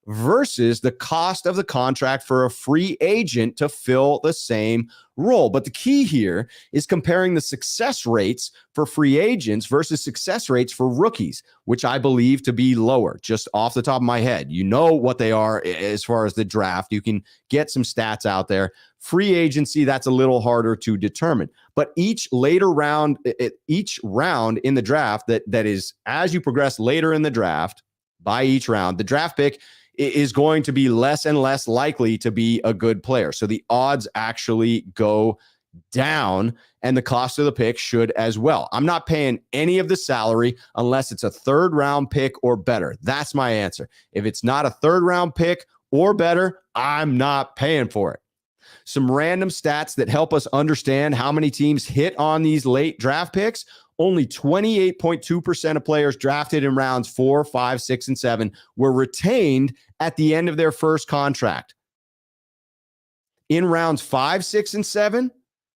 versus the cost of the contract for a free agent to fill the same role. But the key here is comparing the success rates for free agents versus success rates for rookies, which I believe to be lower, just off the top of my head. You know what they are as far as the draft. You can get some stats out there. Free agency, that's a little harder to determine. But each round in the draft that is, as you progress later in the draft, by each round, the draft pick is going to be less and less likely to be a good player. So the odds actually go down, and the cost of the pick should as well. I'm not paying any of the salary unless it's a third round pick or better. That's my answer. If it's not a third round pick or better, I'm not paying for it. Some random stats that help us understand how many teams hit on these late draft picks. Only 28.2% of players drafted in rounds 4, 5, 6, and 7 were retained at the end of their first contract. In rounds 5, 6, and 7,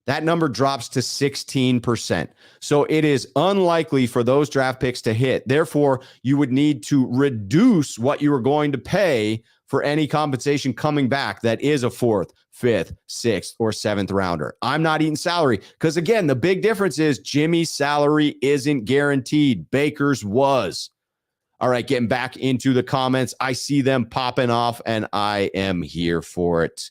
that number drops to 16%. So it is unlikely for those draft picks to hit. Therefore, you would need to reduce what you are going to pay for any compensation coming back that is a 4th, 5th, 6th, or 7th rounder. I'm not eating salary because, again, the big difference is Jimmy's salary isn't guaranteed. Baker's was. All right, getting back into the comments. I see them popping off, and I am here for it.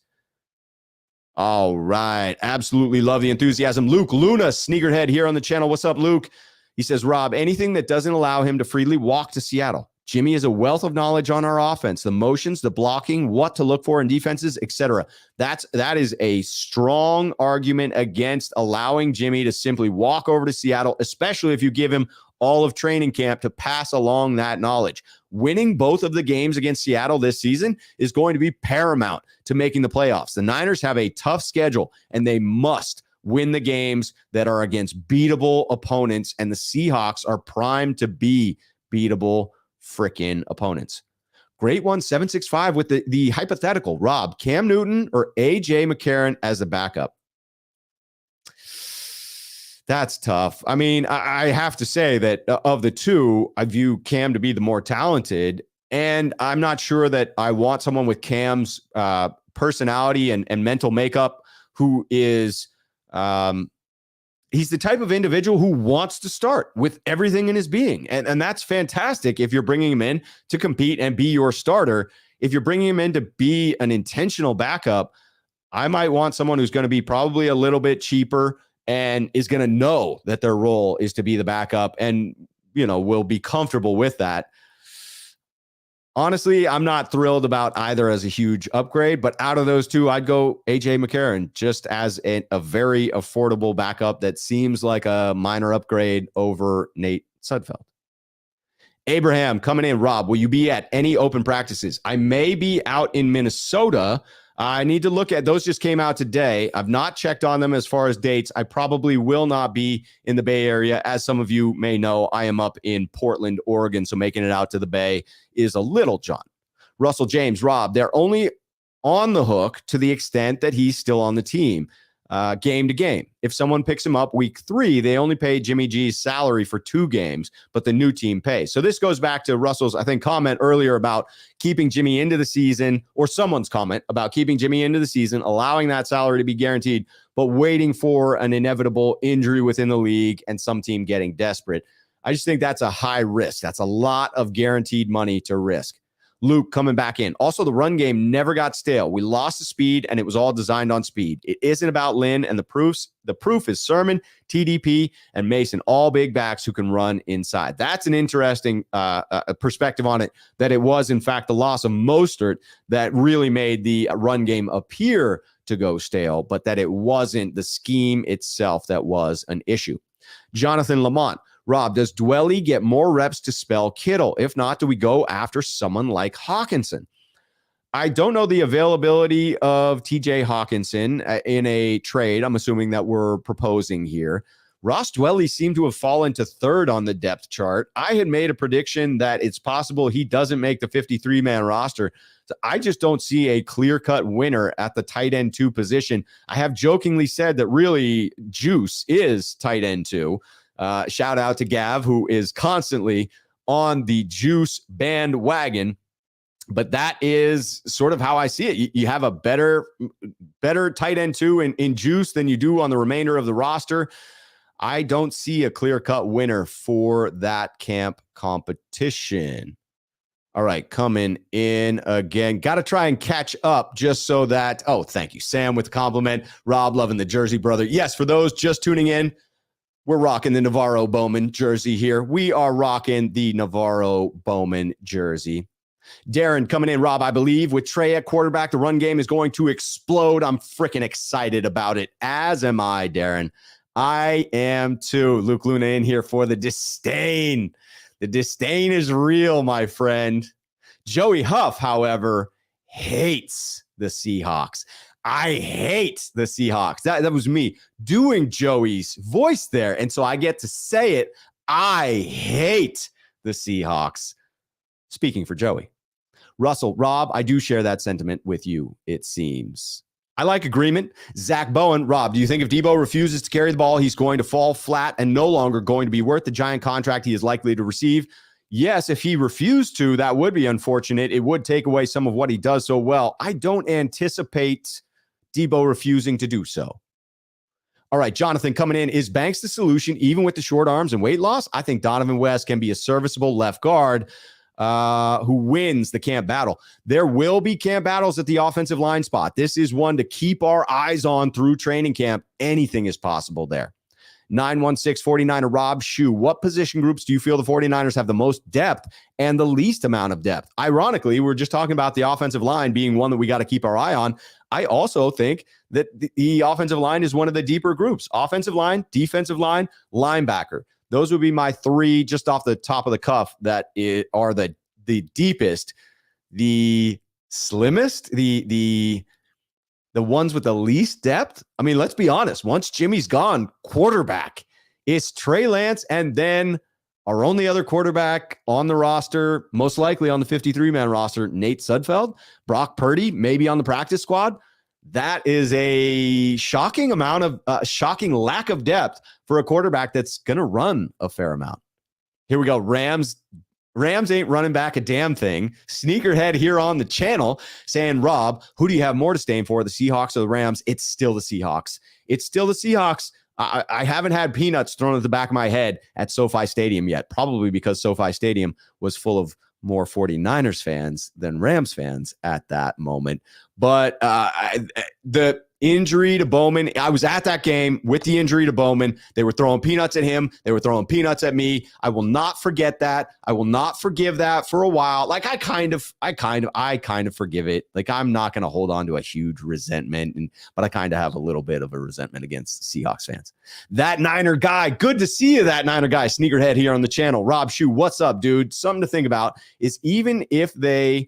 All right. Absolutely love the enthusiasm. Luke Luna, sneakerhead here on the channel. What's up, Luke? He says, Rob, anything that doesn't allow him to freely walk to Seattle. Jimmy is a wealth of knowledge on our offense, the motions, the blocking, what to look for in defenses, etc. That is a strong argument against allowing Jimmy to simply walk over to Seattle, especially if you give him all of training camp to pass along that knowledge. Winning both of the games against Seattle this season is going to be paramount to making the playoffs. The Niners have a tough schedule, and they must win the games that are against beatable opponents, and the Seahawks are primed to be beatable freaking opponents. Great one, 765 with the hypothetical. Rob, Cam Newton or A.J. McCarron as the backup? That's tough. I mean, I have to say that of the two, I view Cam to be the more talented. And I'm not sure that I want someone with Cam's personality and mental makeup who is he's the type of individual who wants to start with everything in his being. And that's fantastic if you're bringing him in to compete and be your starter. If you're bringing him in to be an intentional backup, I might want someone who's going to be probably a little bit cheaper and is going to know that their role is to be the backup and, will be comfortable with that. Honestly, I'm not thrilled about either as a huge upgrade, but out of those two, I'd go A.J. McCarron just as a very affordable backup that seems like a minor upgrade over Nate Sudfeld. Abraham coming in. Rob, will you be at any open practices? I may be out in Minnesota. I need to look at those. Just came out today. I've not checked on them as far as dates. I probably will not be in the Bay Area. As some of you may know, I am up in Portland, Oregon. So making it out to the Bay is a little jaunt. Russell James, Rob, they're only on the hook to the extent that he's still on the team. Game to game. If someone picks him up week 3, they only pay Jimmy G's salary for 2 games, but the new team pays. So this goes back to Russell's, I think, comment earlier about keeping Jimmy into the season, or someone's comment about keeping Jimmy into the season, allowing that salary to be guaranteed, but waiting for an inevitable injury within the league and some team getting desperate. I just think that's a high risk. That's a lot of guaranteed money to risk. Luke coming back in. Also, the run game never got stale. We lost the speed, and it was all designed on speed. It isn't about Lynn and the proofs. The proof is Sermon, TDP, and Mason, all big backs who can run inside. That's an interesting perspective on it, that it was, in fact, the loss of Mostert that really made the run game appear to go stale, but that it wasn't the scheme itself that was an issue. Jonathan Lamont. Rob, does Dwelly get more reps to spell Kittle? If not, do we go after someone like Hawkinson? I don't know the availability of TJ Hawkinson in a trade. I'm assuming that we're proposing here. Ross Dwelly seemed to have fallen to 3rd on the depth chart. I had made a prediction that it's possible he doesn't make the 53-man roster. So I just don't see a clear-cut winner at the tight end 2 position. I have jokingly said that really Juice is tight end 2. Shout out to Gav, who is constantly on the Juice bandwagon. But that is sort of how I see it. You have a better tight end 2 in Juice than you do on the remainder of the roster. I don't see a clear-cut winner for that camp competition. All right, coming in again. Got to try and catch up just so that, thank you, Sam, with the compliment. Rob loving the jersey, brother. Yes, for those just tuning in, we're rocking the Navarro Bowman jersey here. We are rocking the Navarro Bowman jersey. Darren coming in. Rob, I believe with Trey at quarterback, the run game is going to explode. I'm freaking excited about it, as am I, Darren. I am too. Luke Luna in here for the disdain. The disdain is real, my friend. Joey Huff, however, hates the Seahawks. I hate the Seahawks. That was me doing Joey's voice there. And so I get to say it. I hate the Seahawks. Speaking for Joey. Russell, Rob, I do share that sentiment with you, it seems. I like agreement. Zach Bowen, Rob, do you think if Debo refuses to carry the ball, he's going to fall flat and no longer going to be worth the giant contract he is likely to receive? Yes, if he refused to, that would be unfortunate. It would take away some of what he does so well. I don't anticipate Debo refusing to do so. All right, Jonathan coming in. Is Banks the solution even with the short arms and weight loss? I think Donovan West can be a serviceable left guard who wins the camp battle. There will be camp battles at the offensive line spot. This is one to keep our eyes on through training camp. Anything is possible there. 916 49er Rob Shue. What position groups do you feel the 49ers have the most depth and the least amount of depth? Ironically, we're just talking about the offensive line being one that we got to keep our eye on. I also think that the offensive line is one of the deeper groups. Offensive line, defensive line, linebacker. Those would be my 3 just off the top of the cuff that are the deepest, the slimmest, the ones with the least depth. I mean, let's be honest. Once Jimmy's gone, quarterback, it's Trey Lance and then Our only other quarterback on the roster, most likely on the 53-man roster, Nate Sudfeld, Brock Purdy, maybe on the practice squad. That is a shocking shocking lack of depth for a quarterback that's going to run a fair amount. Here we go. Rams ain't running back a damn thing. Sneakerhead here on the channel saying, Rob, who do you have more to stand for, the Seahawks or the Rams? It's still the Seahawks. It's still the Seahawks. I haven't had peanuts thrown at the back of my head at SoFi Stadium yet, probably because SoFi Stadium was full of more 49ers fans than Rams fans at that moment. But the injury to Bowman, I was at that game with the injury to Bowman. They were throwing peanuts at him. They were throwing peanuts at me. I will not forget that. I will not forgive that for a while. Like I kind of forgive it. Like I'm not going to hold on to a huge resentment, but I kind of have a little bit of a resentment against Seahawks fans. That Niner guy, good to see you, that Niner guy. Sneakerhead here on the channel. Rob Shue, what's up, dude? Something to think about is even if they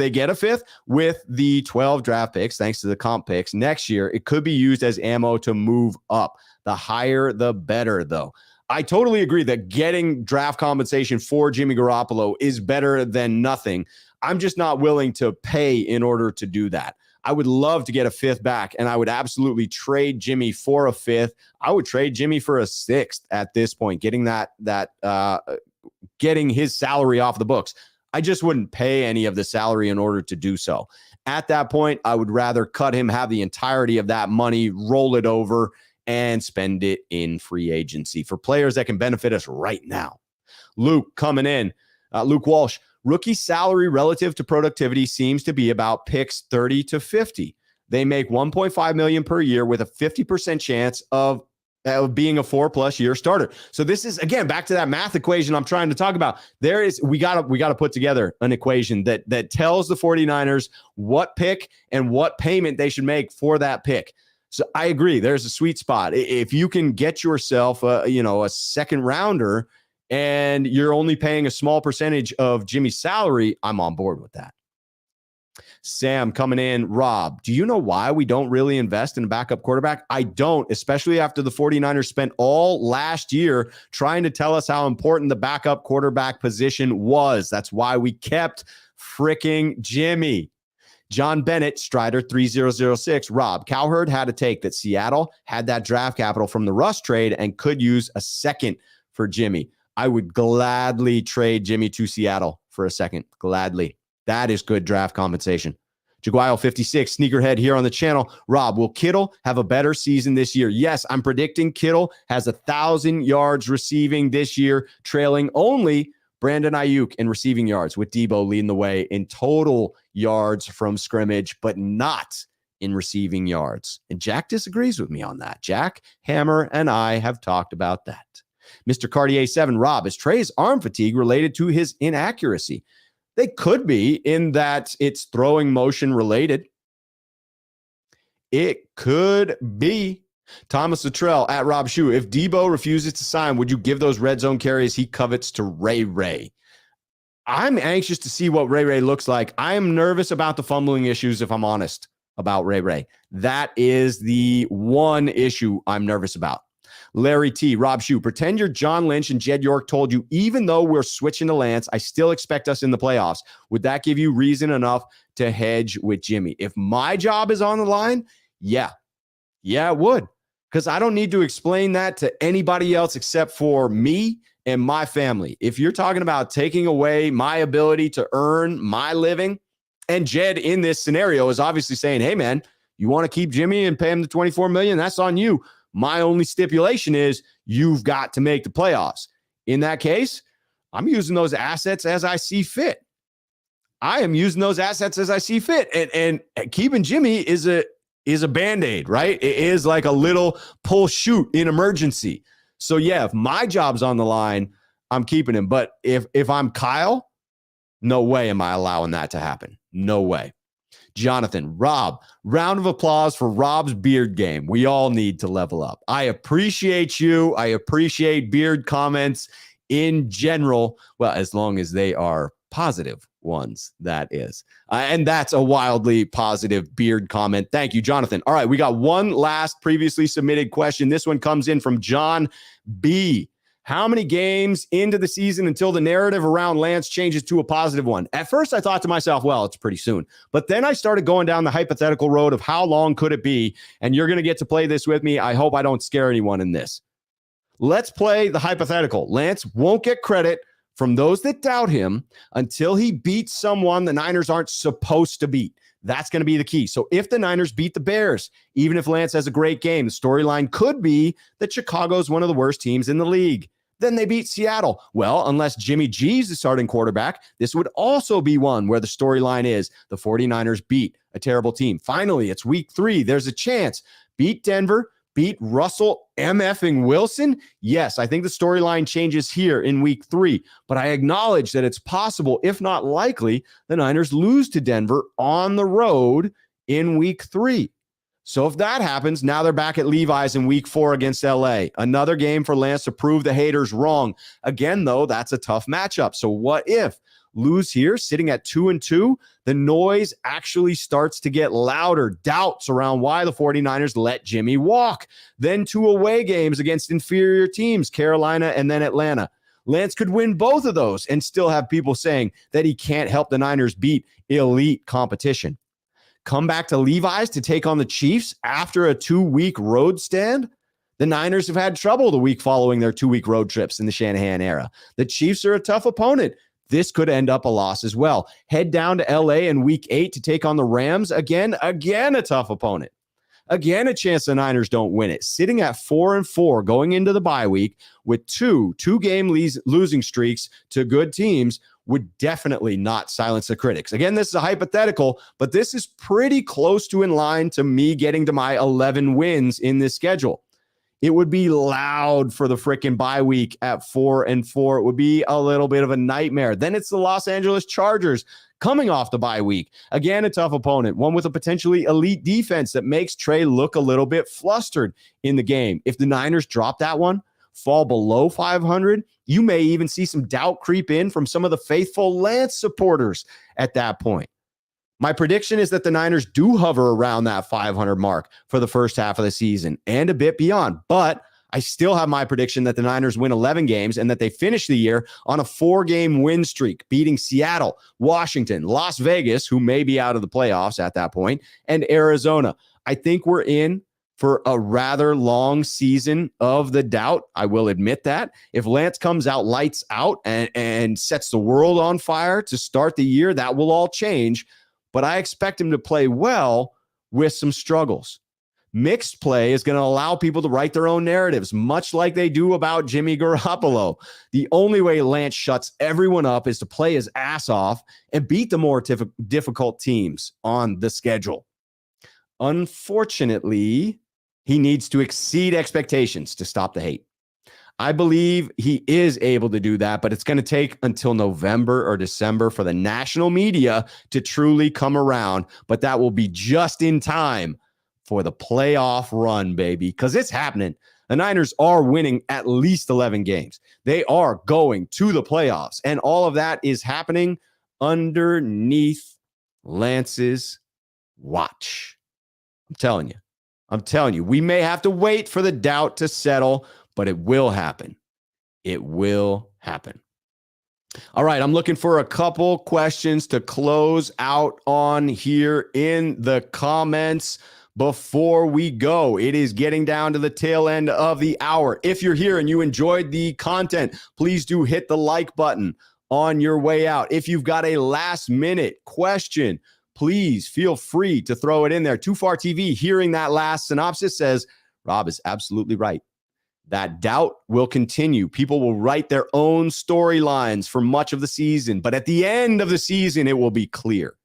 get a fifth with the 12 draft picks, thanks to the comp picks next year, it could be used as ammo to move up. The higher, the better, though. I totally agree that getting draft compensation for Jimmy Garoppolo is better than nothing. I'm just not willing to pay in order to do that. I would love to get a fifth back, and I would absolutely trade Jimmy for a fifth. I would trade Jimmy for a sixth at this point, getting getting his salary off the books. I just wouldn't pay any of the salary in order to do so. At that point, I would rather cut him, have the entirety of that money, roll it over, and spend it in free agency for players that can benefit us right now. Luke coming in. Luke Walsh, rookie salary relative to productivity seems to be about picks 30 to 50. They make $1.5 million per year with a 50% chance of being a 4+ year starter. So this is, again, back to that math equation I'm trying to talk about. We got to put together an equation that tells the 49ers what pick and what payment they should make for that pick. So I agree. There's a sweet spot. If you can get yourself a second rounder and you're only paying a small percentage of Jimmy's salary, I'm on board with that. Sam coming in. Rob, do you know why we don't really invest in a backup quarterback? I don't, especially after the 49ers spent all last year trying to tell us how important the backup quarterback position was. That's why we kept freaking Jimmy. John Bennett, Strider 3006. Rob, Cowherd had a take that Seattle had that draft capital from the Russ trade and could use a second for Jimmy. I would gladly trade Jimmy to Seattle for a second. Gladly. That is good draft compensation. Jaguile 56, Sneakerhead here on the channel. Rob, will Kittle have a better season this year? Yes, I'm predicting Kittle has 1,000 yards receiving this year, trailing only Brandon Ayuk in receiving yards, with Debo leading the way in total yards from scrimmage, but not in receiving yards. And Jack disagrees with me on that. Jack, Hammer, and I have talked about that. Mr. Cartier 7, Rob, is Trey's arm fatigue related to his inaccuracy? They could be, in that it's throwing motion related. It could be. Thomas Luttrell at Rob Shue. If Debo refuses to sign, would you give those red zone carries he covets to Ray Ray? I'm anxious to see what Ray Ray looks like. I am nervous about the fumbling issues, if I'm honest about Ray Ray. That is the one issue I'm nervous about. Larry T, Rob Shue, pretend you're John Lynch and Jed York told you, even though we're switching to Lance, I still expect us in the playoffs. Would that give you reason enough to hedge with Jimmy? If my job is on the line, yeah, it would. Because I don't need to explain that to anybody else except for me and my family. If you're talking about taking away my ability to earn my living, and Jed in this scenario is obviously saying, hey, man, you want to keep Jimmy and pay him the $24 million? That's on you. My only stipulation is you've got to make the playoffs. In that case, I'm using those assets as I see fit. I am using those assets as I see fit. And keeping Jimmy is a Band-Aid, right? It is like a little pull shoot in emergency. So yeah, if my job's on the line, I'm keeping him. But if I'm Kyle, no way am I allowing that to happen. No way. Jonathan, Rob, round of applause for Rob's beard game. We all need to level up. I appreciate you. I appreciate beard comments in general. Well, as long as they are positive ones, that is. And that's a wildly positive beard comment. Thank you, Jonathan. All right, we got one last previously submitted question. This one comes in from John B. How many games into the season until the narrative around Lance changes to a positive one? At first, I thought to myself, well, it's pretty soon. But then I started going down the hypothetical road of how long could it be? And you're going to get to play this with me. I hope I don't scare anyone in this. Let's play the hypothetical. Lance won't get credit from those that doubt him until he beats someone the Niners aren't supposed to beat. That's going to be the key. So if the Niners beat the Bears, even if Lance has a great game, the storyline could be that Chicago's one of the worst teams in the league. Then they beat Seattle. Well, unless Jimmy G's the starting quarterback, this would also be one where the storyline is the 49ers beat a terrible team. Finally, it's week 3. There's a chance. Beat Denver, beat Russell MFing Wilson. Yes, I think the storyline changes here in week 3, but I acknowledge that it's possible, if not likely, the Niners lose to Denver on the road in week 3. So if that happens, now they're back at Levi's in week 4 against LA. Another game for Lance to prove the haters wrong. Again, though, that's a tough matchup. So what if lose here, sitting at 2-2, the noise actually starts to get louder. Doubts around why the 49ers let Jimmy walk. Then 2 away games against inferior teams, Carolina and then Atlanta. Lance could win both of those and still have people saying that he can't help the Niners beat elite competition. Come back to Levi's to take on the Chiefs after a 2-week road stand? The Niners have had trouble the week following their 2-week road trips in the Shanahan era. The Chiefs are a tough opponent. This could end up a loss as well. Head down to LA in week 8 to take on the Rams. Again, a tough opponent. Again, a chance the Niners don't win it. Sitting at 4-4 going into the bye week with two-game losing streaks to good teams would definitely not silence the critics. Again, this is a hypothetical, but this is pretty close to in line to me getting to my 11 wins in this schedule. It would be loud for the freaking bye week at 4-4. It would be a little bit of a nightmare. Then it's the Los Angeles Chargers coming off the bye week. Again, a tough opponent, one with a potentially elite defense that makes Trey look a little bit flustered in the game. If the Niners drop that one, fall below 500, you may even see some doubt creep in from some of the faithful Lance supporters at that point. My prediction is that the Niners do hover around that 500 mark for the first half of the season and a bit beyond. But I still have my prediction that the Niners win 11 games and that they finish the year on a 4-game win streak, beating Seattle, Washington, Las Vegas, who may be out of the playoffs at that point, and Arizona. I think we're in for a rather long season of the doubt. I will admit that. If Lance comes out lights out and sets the world on fire to start the year, that will all change. But I expect him to play well with some struggles. Mixed play is going to allow people to write their own narratives, much like they do about Jimmy Garoppolo. The only way Lance shuts everyone up is to play his ass off and beat the more difficult teams on the schedule. Unfortunately, he needs to exceed expectations to stop the hate. I believe he is able to do that, but it's going to take until November or December for the national media to truly come around. But that will be just in time for the playoff run, baby, because it's happening. The Niners are winning at least 11 games. They are going to the playoffs, and all of that is happening underneath Lance's watch. I'm telling you, we may have to wait for the doubt to settle, but it will happen. It will happen. All right, I'm looking for a couple questions to close out on here in the comments before we go. It is getting down to the tail end of the hour. If you're here and you enjoyed the content, please do hit the like button on your way out. If you've got a last minute question, please feel free to throw it in there. Too Far TV, hearing that last synopsis, says, Rob is absolutely right. That doubt will continue. People will write their own storylines for much of the season, but at the end of the season, it will be clear.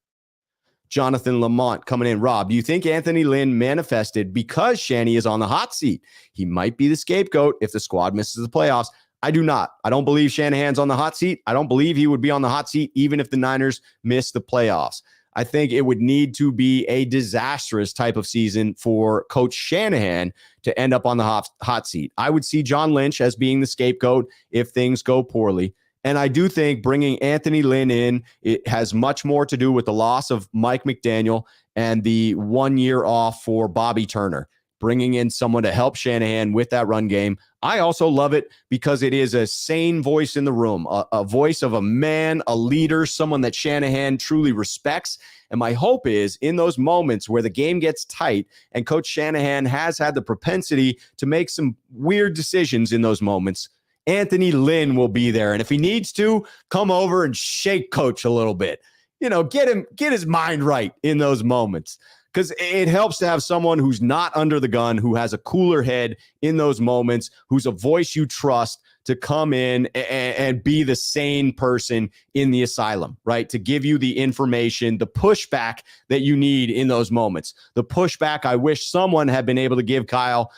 Jonathan Lamont coming in. Rob, do you think Anthony Lynn manifested because Shanny is on the hot seat? He might be the scapegoat if the squad misses the playoffs. I do not. I don't believe Shanahan's on the hot seat. I don't believe he would be on the hot seat even if the Niners miss the playoffs. I think it would need to be a disastrous type of season for Coach Shanahan to end up on the hot seat. I would see John Lynch as being the scapegoat if things go poorly. And I do think bringing Anthony Lynn in, it has much more to do with the loss of Mike McDaniel and the 1 year off for Bobby Turner. bringing in someone to help Shanahan with that run game. I also love it because it is a sane voice in the room, a voice of a man, a leader, someone that Shanahan truly respects. And my hope is in those moments where the game gets tight and Coach Shanahan has had the propensity to make some weird decisions in those moments, Anthony Lynn will be there. And if he needs to, come over and shake Coach a little bit. Get his mind right in those moments. Because it helps to have someone who's not under the gun, who has a cooler head in those moments, who's a voice you trust to come in and be the sane person in the asylum, right? To give you the information, the pushback that you need in those moments. The pushback I wish someone had been able to give Kyle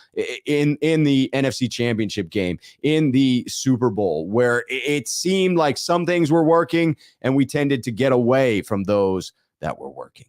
in the NFC Championship game, in the Super Bowl, where it seemed like some things were working and we tended to get away from those that were working.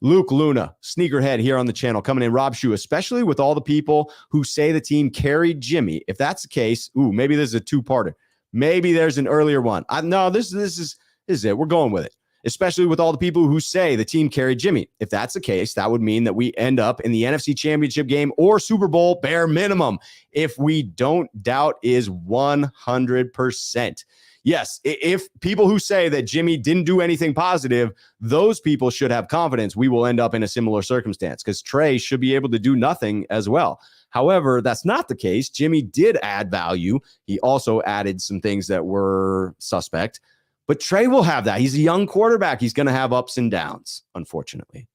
Luke Luna, sneakerhead here on the channel, coming in. Rob Shue, especially with all the people who say the team carried Jimmy. If that's the case, maybe this is a two-parter. Maybe there's an earlier one. No, this is it. We're going with it. Especially with all the people who say the team carried Jimmy. If that's the case, that would mean that we end up in the NFC Championship game or Super Bowl bare minimum. If we don't, doubt is 100%. Yes, if people who say that Jimmy didn't do anything positive, those people should have confidence we will end up in a similar circumstance because Trey should be able to do nothing as well. However, that's not the case. Jimmy did add value. He also added some things that were suspect, but Trey will have that. He's a young quarterback. He's going to have ups and downs, unfortunately.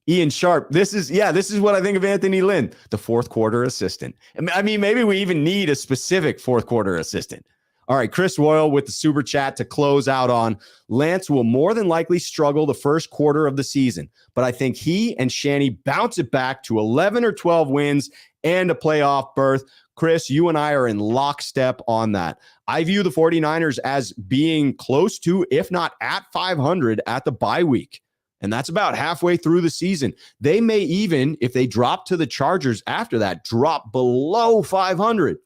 Ian Sharp, this is what I think of Anthony Lynn, the fourth quarter assistant. I mean, maybe we even need a specific fourth quarter assistant. All right, Chris Royal with the super chat to close out on. Lance will more than likely struggle the first quarter of the season, but I think he and Shanny bounce it back to 11 or 12 wins and a playoff berth. Chris, you and I are in lockstep on that. I view the 49ers as being close to, if not at 500 at the bye week. And that's about halfway through the season. They may even, if they drop to the Chargers after that, drop below 500.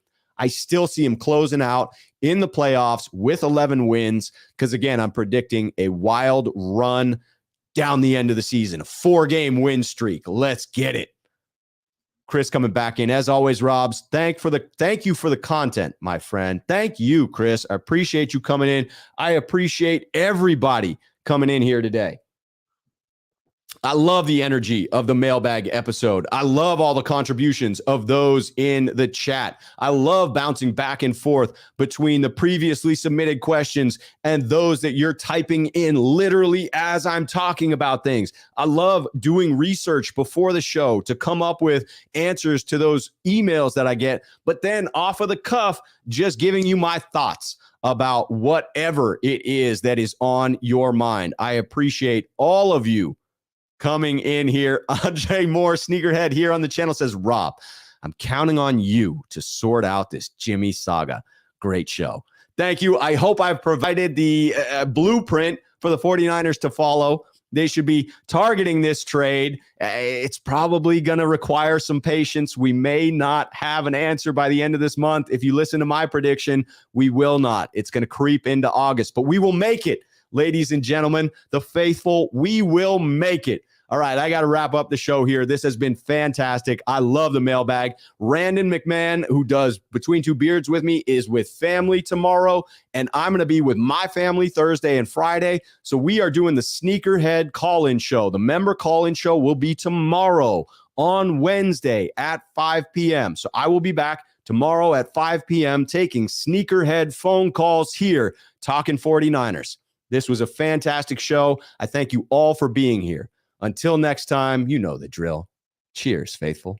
I still see him closing out in the playoffs with 11 wins because, again, I'm predicting a wild run down the end of the season, a 4-game win streak. Let's get it. Chris coming back in. As always, Robs, thank you for the content, my friend. Thank you, Chris. I appreciate you coming in. I appreciate everybody coming in here today. I love the energy of the mailbag episode. I love all the contributions of those in the chat. I love bouncing back and forth between the previously submitted questions and those that you're typing in literally as I'm talking about things. I love doing research before the show to come up with answers to those emails that I get, but then off of the cuff, just giving you my thoughts about whatever it is that is on your mind. I appreciate all of you coming in here. Andre Moore, sneakerhead here on the channel, says, Rob, I'm counting on you to sort out this Jimmy saga. Great show. Thank you. I hope I've provided the blueprint for the 49ers to follow. They should be targeting this trade. It's probably going to require some patience. We may not have an answer by the end of this month. If you listen to my prediction, we will not. It's going to creep into August, but we will make it. Ladies and gentlemen, the faithful, we will make it. All right, I got to wrap up the show here. This has been fantastic. I love the mailbag. Randon McMahon, who does Between Two Beards with me, is with family tomorrow, and I'm going to be with my family Thursday and Friday. So we are doing the Sneakerhead call-in show. The member call-in show will be tomorrow on Wednesday at 5 p.m. So I will be back tomorrow at 5 p.m. taking Sneakerhead phone calls here, talking 49ers. This was a fantastic show. I thank you all for being here. Until next time, you know the drill. Cheers, faithful.